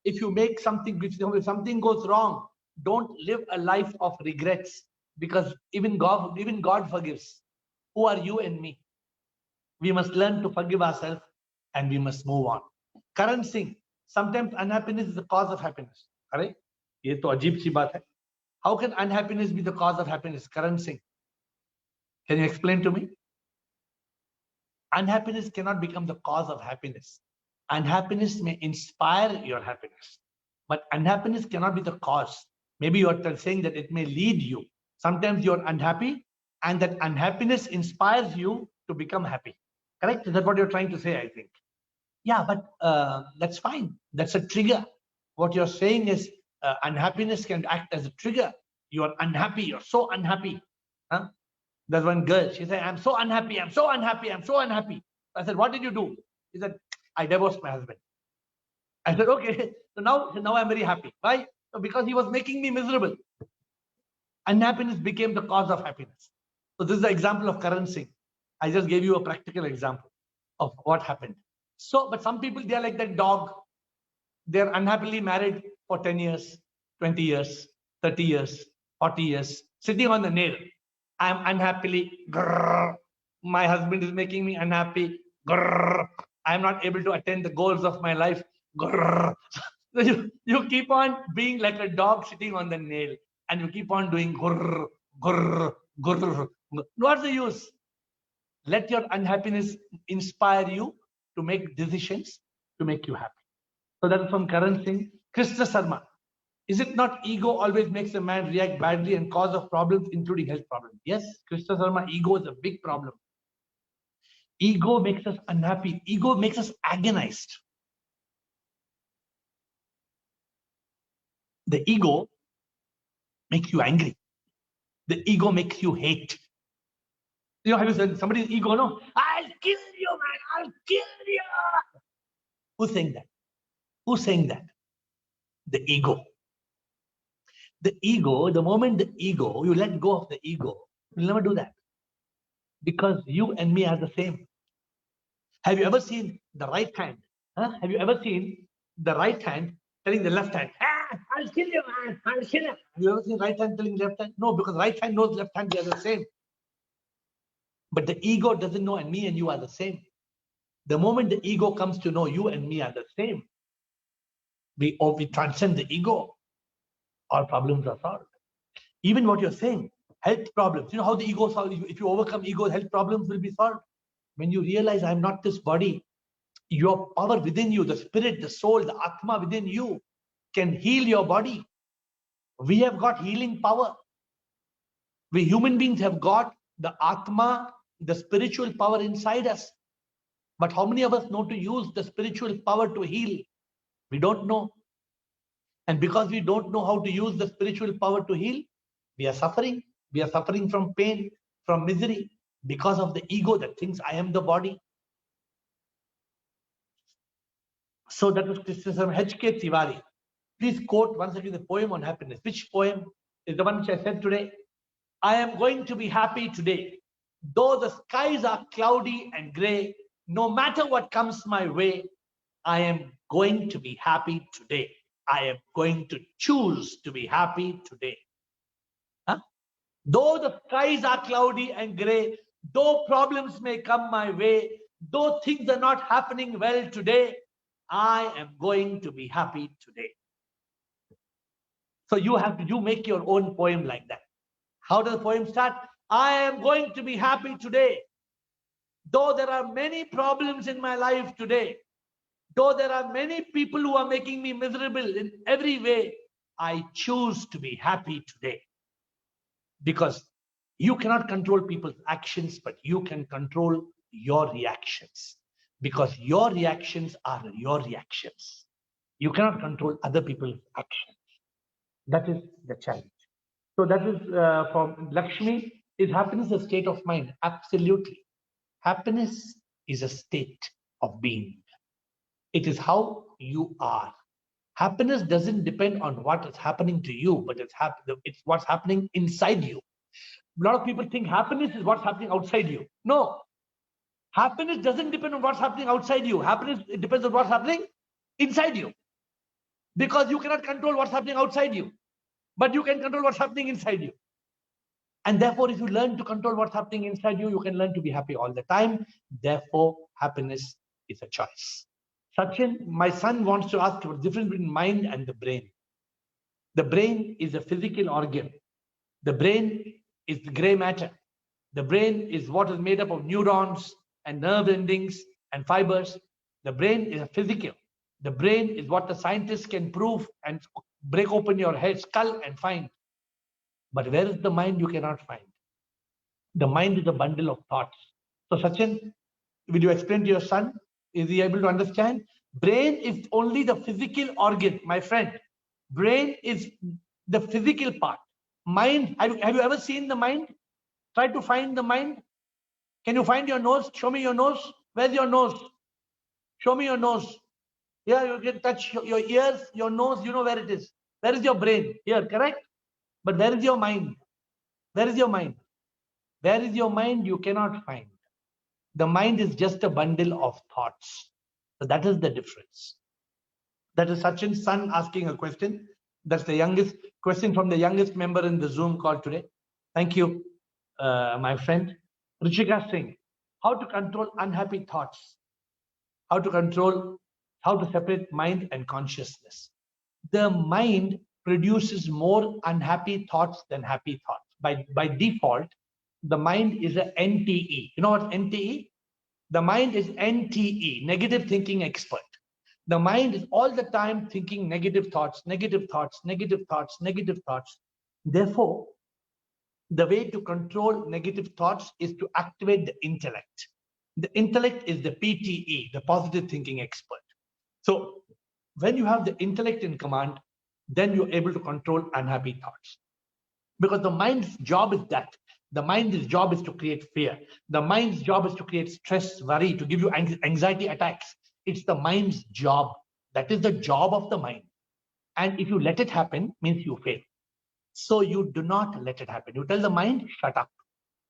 if you make something, if something goes wrong, don't live a life of regrets, because even God forgives. Who are you and me? We must learn to forgive ourselves and we must move on. Karan Singh, sometimes unhappiness is the cause of happiness. Correct? Ye to ajeeb si baat hai. How can unhappiness be the cause of happiness? Karan Singh, can you explain to me? Unhappiness cannot become the cause of happiness. Unhappiness may inspire your happiness, but unhappiness cannot be the cause. Maybe you are saying that it may lead you. Sometimes you're unhappy and that unhappiness inspires you to become happy. Correct? Is that what you're trying to say, I think? Yeah, but that's fine. That's a trigger. What you're saying is unhappiness can act as a trigger. You are unhappy. You're so unhappy. Huh? There's one girl. She said, I'm so unhappy. I'm so unhappy. I'm so unhappy. I said, what did you do? She said, I divorced my husband. I said, okay. So now I'm very happy. Why? So because he was making me miserable. Unhappiness became the cause of happiness. So this is the example of Karan Singh. I just gave you a practical example of what happened. So, but some people, they are like that dog. They're unhappily married for 10 years, 20 years, 30 years, 40 years, sitting on the nail. I'm unhappily, grrr, my husband is making me unhappy, grrr, I'm not able to attain the goals of my life, grrr. So you keep on being like a dog sitting on the nail and you keep on doing grrr, grrr, grrr. What's the use? Let your unhappiness inspire you to make decisions to make you happy. So that is from Karan Singh. Krishna Sharma. Is it not ego always makes a man react badly and cause of problems, including health problems? Yes, Krishna Sharma, ego is a big problem. Ego makes us unhappy. Ego makes us agonized. The ego makes you angry. The ego makes you hate. You know, have you said somebody's ego? No, I'll kill you, man. I'll kill you. Who's saying that? Who's saying that? The ego. The ego, the moment the ego, you let go of the ego, you'll never do that. Because you and me are the same. Have you ever seen the right hand? Huh? Have you ever seen the right hand telling the left hand, I'll kill you, man. I'll kill you. Have you ever seen right hand telling left hand? No, because right hand knows left hand, they are the same. But the ego doesn't know, and me and you are the same. The moment the ego comes to know you and me are the same, we transcend the ego, our problems are solved. Even what you're saying, health problems, you know how the ego solves. If you overcome ego, health problems will be solved. When you realize I'm not this body, your power within you, the spirit, the soul, the Atma within you can heal your body. We have got healing power. We human beings have got the Atma, the spiritual power inside us. But how many of us know to use the spiritual power to heal? We don't know. And because we don't know how to use the spiritual power to heal, we are suffering. We are suffering from pain, from misery, because of the ego that thinks I am the body. So that was criticism. H.K. Tiwari. Please quote once again the poem on happiness. Which poem is the one which I said today? I am going to be happy today. Though the skies are cloudy and grey, no matter what comes my way, I am going to be happy today. I am going to choose to be happy today. Huh? Though the skies are cloudy and gray, though problems may come my way, though things are not happening well today, I am going to be happy today. So you make your own poem like that. How does the poem start? I am going to be happy today. Though there are many problems in my life today, though there are many people who are making me miserable in every way, I choose to be happy today. Because you cannot control people's actions, but you can control your reactions. Because your reactions are your reactions. You cannot control other people's actions. That is the challenge. So that is for Lakshmi. Is happiness a state of mind? Absolutely. Happiness is a state of being. It is how you are. Happiness doesn't depend on what is happening to you, but it's what's happening inside you. A lot of people think happiness is what's happening outside you. No. Happiness doesn't depend on what's happening outside you. Happiness, it depends on what's happening inside you. Because you cannot control what's happening outside you, but you can control what's happening inside you. And therefore, if you learn to control what's happening inside you, you can learn to be happy all the time. Therefore, happiness is a choice. Sachin, my son wants to ask about the difference between mind and the brain. The brain is a physical organ. The brain is the gray matter. The brain is what is made up of neurons and nerve endings and fibers. The brain is a physical. The brain is what the scientists can prove and break open your head, skull and find. But where is the mind? You cannot find. The mind is a bundle of thoughts. So Sachin, will you explain to your son? Is he able to understand? Brain is only the physical organ, my friend. Brain is the physical part. Mind, have you ever seen the mind? Try to find the mind. Can you find your nose? Show me your nose. Where's your nose? Show me your nose. Here, you can touch your ears, your nose, you know where it is. Where is your brain? Here, correct? But where is your mind? Where is your mind? Where is your mind? You cannot find. The mind is just a bundle of thoughts. So that is the difference. That is Sachin's son asking a question. That's the youngest question from the youngest member in the Zoom call today. Thank you, my friend. Rishika Singh, how to control unhappy thoughts? How to separate mind and consciousness? The mind produces more unhappy thoughts than happy thoughts. By default, the mind is a NTE. You know what NTE? The mind is NTE, negative thinking expert. The mind is all the time thinking negative thoughts, negative thoughts, negative thoughts, negative thoughts. Therefore, the way to control negative thoughts is to activate the intellect. The intellect is the PTE, the positive thinking expert. So when you have the intellect in command, then you're able to control unhappy thoughts. Because the mind's job is that. The mind's job is to create fear. The mind's job is to create stress, worry, to give you anxiety attacks. It's the mind's job. That is the job of the mind. And if you let it happen, means you fail. So you do not let it happen. You tell the mind, shut up.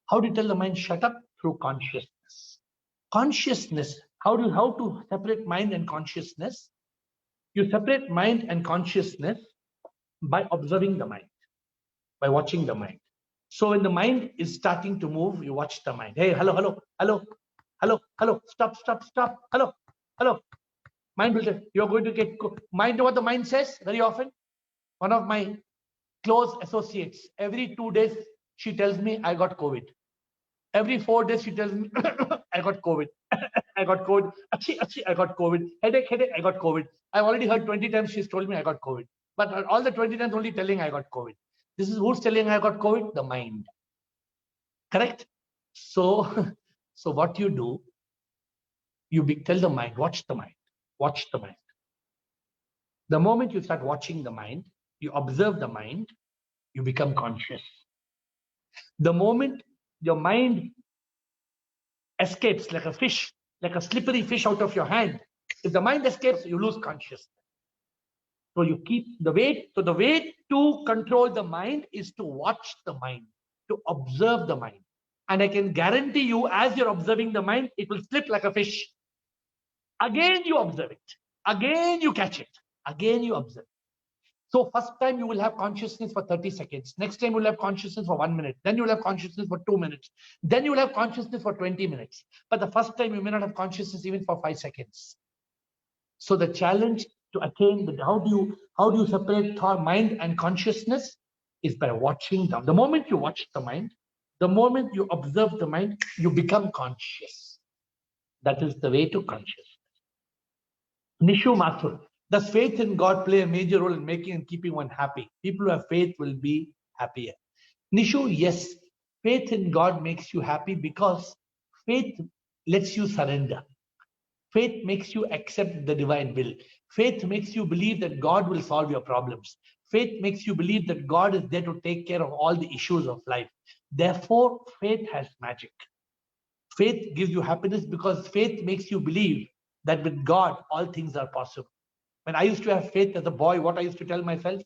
How do you tell the mind, shut up? Through consciousness. Consciousness. How to separate mind and consciousness? You separate mind and consciousness by observing the mind, by watching the mind. So when the mind is starting to move, you watch the mind. Hey, hello, hello, hello, hello, hello, stop, stop, stop, hello, hello. Mind will say, you're going to get, mind, know what the mind says very often? One of my close associates, every 2 days, she tells me, I got COVID. Every 4 days, she tells me, I got COVID. I got COVID. I got COVID. Headache, I got COVID. I've already heard 20 times she's told me I got COVID. But all the 20 times only telling I got COVID. This is who's telling I got COVID? The mind. Correct? So, so what you do, you tell the mind, watch the mind. Watch the mind. The moment you start watching the mind, you observe the mind, you become conscious. The moment your mind escapes like a fish, like a slippery fish out of your hand, if the mind escapes, you lose consciousness. So you keep the way. So the way to control the mind is to watch the mind, to observe the mind. And I can guarantee you, as you're observing the mind, it will slip like a fish. Again, you observe it. Again, you catch it. Again, you observe. So first time you will have consciousness for 30 seconds. Next time you will have consciousness for 1 minute. Then you will have consciousness for 2 minutes. Then you will have consciousness for 20 minutes. But the first time you may not have consciousness even for 5 seconds. So the challenge to attain the, how do you separate thought, mind and consciousness is by watching them. The moment you watch the mind, the moment you observe the mind, you become conscious. That is the way to consciousness. Nishu Mathur. Does faith in God play a major role in making and keeping one happy? People who have faith will be happier. Nishu, yes. Faith in God makes you happy because faith lets you surrender. Faith makes you accept the divine will. Faith makes you believe that God will solve your problems. Faith makes you believe that God is there to take care of all the issues of life. Therefore, faith has magic. Faith gives you happiness because faith makes you believe that with God, all things are possible. When I used to have faith as a boy, what I used to tell myself,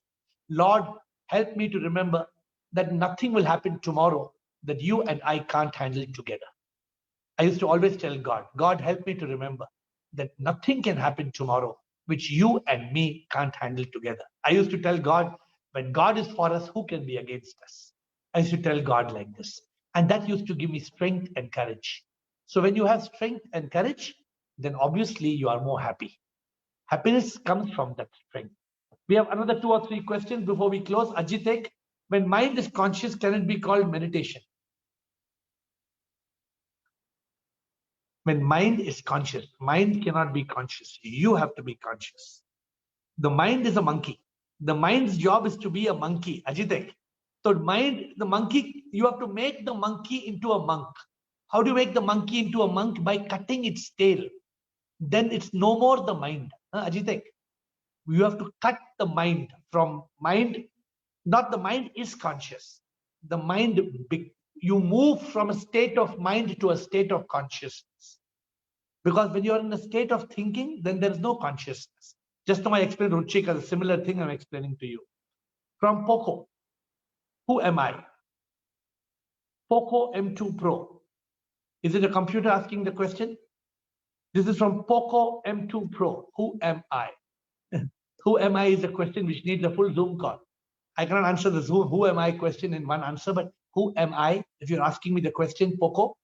Lord, help me to remember that nothing will happen tomorrow that you and I can't handle together. I used to always tell God, God, help me to remember that nothing can happen tomorrow which you and me can't handle together. I used to tell God, when God is for us, who can be against us? I used to tell God like this. And that used to give me strength and courage. So when you have strength and courage, then obviously you are more happy. Happiness comes from that strength. We have another 2 or 3 questions before we close. Ajitek, when mind is conscious, can it be called meditation? When mind is conscious, mind cannot be conscious. You have to be conscious. The mind is a monkey. The mind's job is to be a monkey. Ajitek. So mind, the monkey, you have to make the monkey into a monk. How do you make the monkey into a monk? By cutting its tail. Then it's no more the mind. Ajitek. You have to cut the mind from mind. Not the mind is conscious. The mind, you move from a state of mind to a state of consciousness. Because when you're in a state of thinking, then there is no consciousness. Just now I explained Ruchika, a similar thing I'm explaining to you. From Poco, who am I? Poco M2 Pro. Is it a computer asking the question? This is from Poco M2 Pro. Who am I? Who am I is a question which needs a full Zoom call. I cannot answer the Zoom who am I question in one answer, but who am I? If you're asking me the question, Poco,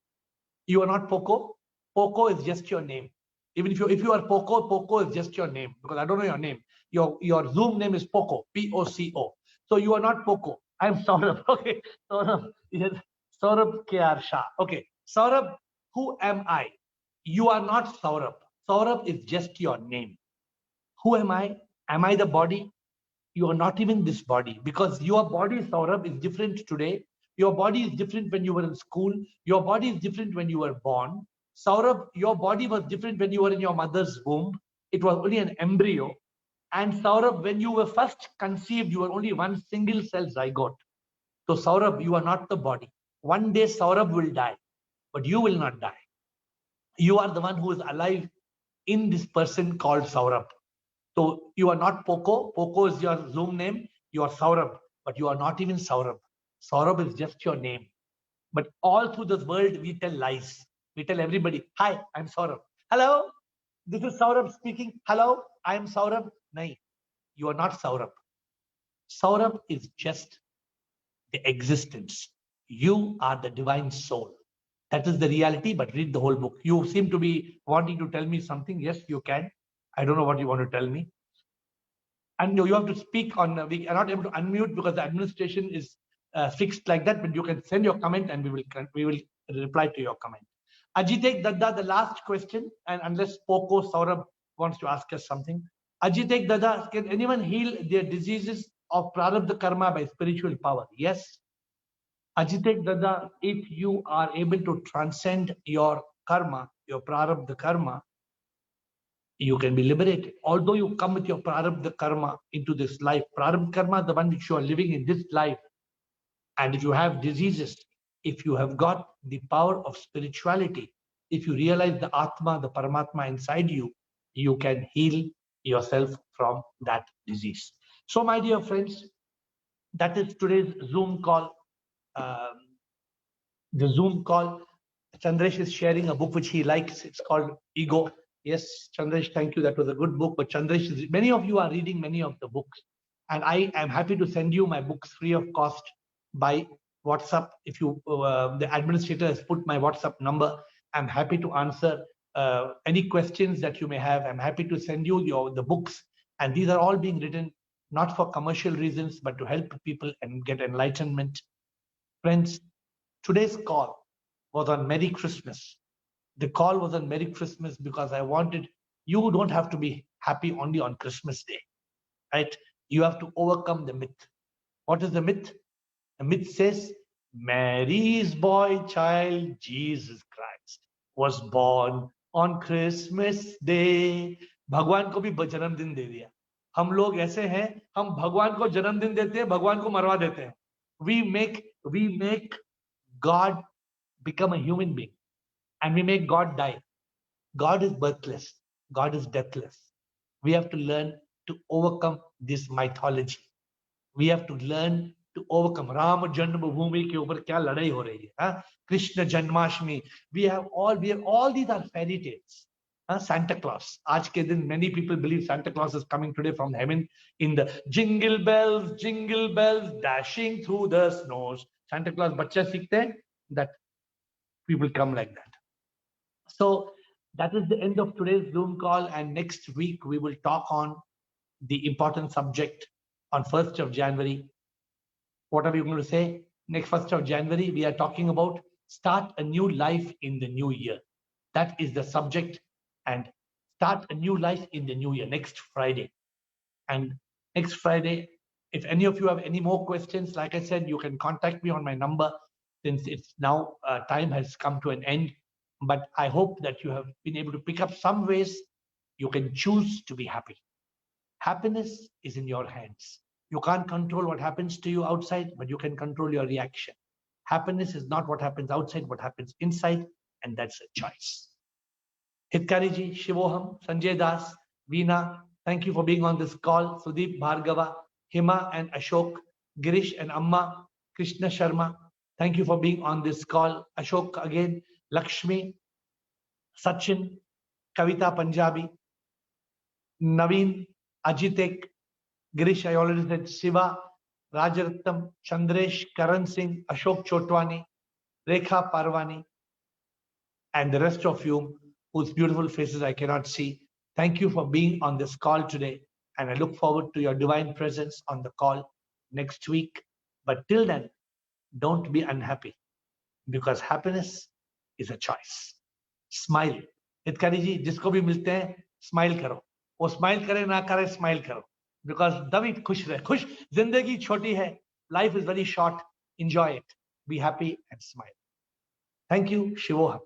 you are not Poco. Poco is just your name. Even if you are Poco, Poco is just your name, because I don't know your name. Your Zoom name is Poco, P-O-C-O. So you are not Poco. I'm Saurabh. Okay, Saurabh. Yes, Saurabh K.R. Shah. Okay, Saurabh, who am I? You are not Saurabh. Saurabh is just your name. Who am I? Am I the body? You are not even this body, because your body, Saurabh, is different today. Your body is different when you were in school. Your body is different when you were born. Saurabh, your body was different when you were in your mother's womb. It was only an embryo. And Saurabh, when you were first conceived, you were only one single cell zygote. So Saurabh, you are not the body. One day Saurabh will die, but you will not die. You are the one who is alive in this person called Saurabh. So you are not Poco. Poco is your Zoom name. You are Saurabh, but you are not even Saurabh. Saurabh is just your name. But all through this world, we tell lies. We tell everybody, hi, I'm Saurabh. Hello, this is Saurabh speaking. Hello, I'm Saurabh. No, you are not Saurabh. Saurabh is just the existence. You are the divine soul. That is the reality, but read the whole book. You seem to be wanting to tell me something. Yes, you can. I don't know what you want to tell me. And you have to speak on, we are not able to unmute because the administration is fixed like that, but you can send your comment and we will reply to your comment. Ajitek Dada, the last question, and unless Poco Saurabh wants to ask us something. Ajitek Dada, can anyone heal their diseases of prarabdha karma by spiritual power? Yes. Ajitek Dada, if you are able to transcend your karma, your prarabdha karma, you can be liberated. Although you come with your prarabdha karma into this life, prarabdha karma, the one which you are living in this life, and if you have diseases, if you have got the power of spirituality, if you realize the Atma, the Paramatma inside you, you can heal yourself from that disease. So my dear friends, that is today's Zoom call. the Zoom call. Chandresh is sharing a book which he likes. It's called Ego. Yes, Chandresh, thank you. That was a good book. But Chandresh, many of you are reading many of the books. And I am happy to send you my books free of cost by WhatsApp. If you, the administrator has put my WhatsApp number, I'm happy to answer any questions that you may have. I'm happy to send you the books. And these are all being written not for commercial reasons, but to help people and get enlightenment. Friends, today's call was on Merry Christmas. The call was on Merry Christmas because I wanted, you don't have to be happy only on Christmas Day, right? You have to overcome the myth. What is the myth? The myth says, Mary's boy child, Jesus Christ, was born on Christmas Day. भगवान को भी जन्मदिन दे दिया. हम लोग ऐसे हैं, हम भगवान को जन्मदिन देते हैं, भगवान को मरवा देते हैं. We make God become a human being, and we make God die. God is birthless. God is deathless. We have to learn to overcome this mythology. We have to learn to overcome. Ram Janmabhoomi ke upar kya ladai ho rahi hai? Krishna Janmashtami. We have all these are fairy tales. Santa Claus. Aaj ke din, many people believe Santa Claus is coming today from heaven in the jingle bells, dashing through the snows. Santa Claus, bachcha seekhte hain that people come like that. So that is the end of today's Zoom call. And next week, we will talk on the important subject on 1st of January. What are we going to say? Next 1st of January, we are talking about start a new life in the new year. That is the subject. And start a new life in the new year, next Friday. And next Friday, if any of you have any more questions, like I said, you can contact me on my number, since it's now time has come to an end. But I hope that you have been able to pick up some ways you can choose to be happy. Happiness is in your hands. You can't control what happens to you outside, but you can control your reaction. Happiness is not what happens outside, what happens inside, and that's a choice. Hitkariji, Shivoham, Sanjay Das, Veena, thank you for being on this call. Sudeep Bhargava, Hima and Ashok, Girish and Amma, Krishna Sharma, thank you for being on this call. Ashok again, Lakshmi, Sachin, Kavita Punjabi, Naveen, Ajitek, Girish, I already said, Shiva, Rajarattam, Chandresh, Karan Singh, Ashok Chotwani, Rekha Parwani, and the rest of you whose beautiful faces I cannot see. Thank you for being on this call today. And I look forward to your divine presence on the call next week. But till then, don't be unhappy, because happiness is a choice. Smile. Hitkari ji, jisko bhi milte hain, smile karo. वो smile करे ना करे, smile करो. Because तभी खुश रहे. खुश, जिंदगी छोटी है. Life is very short. Enjoy it. Be happy and smile. Thank you. Shivoham.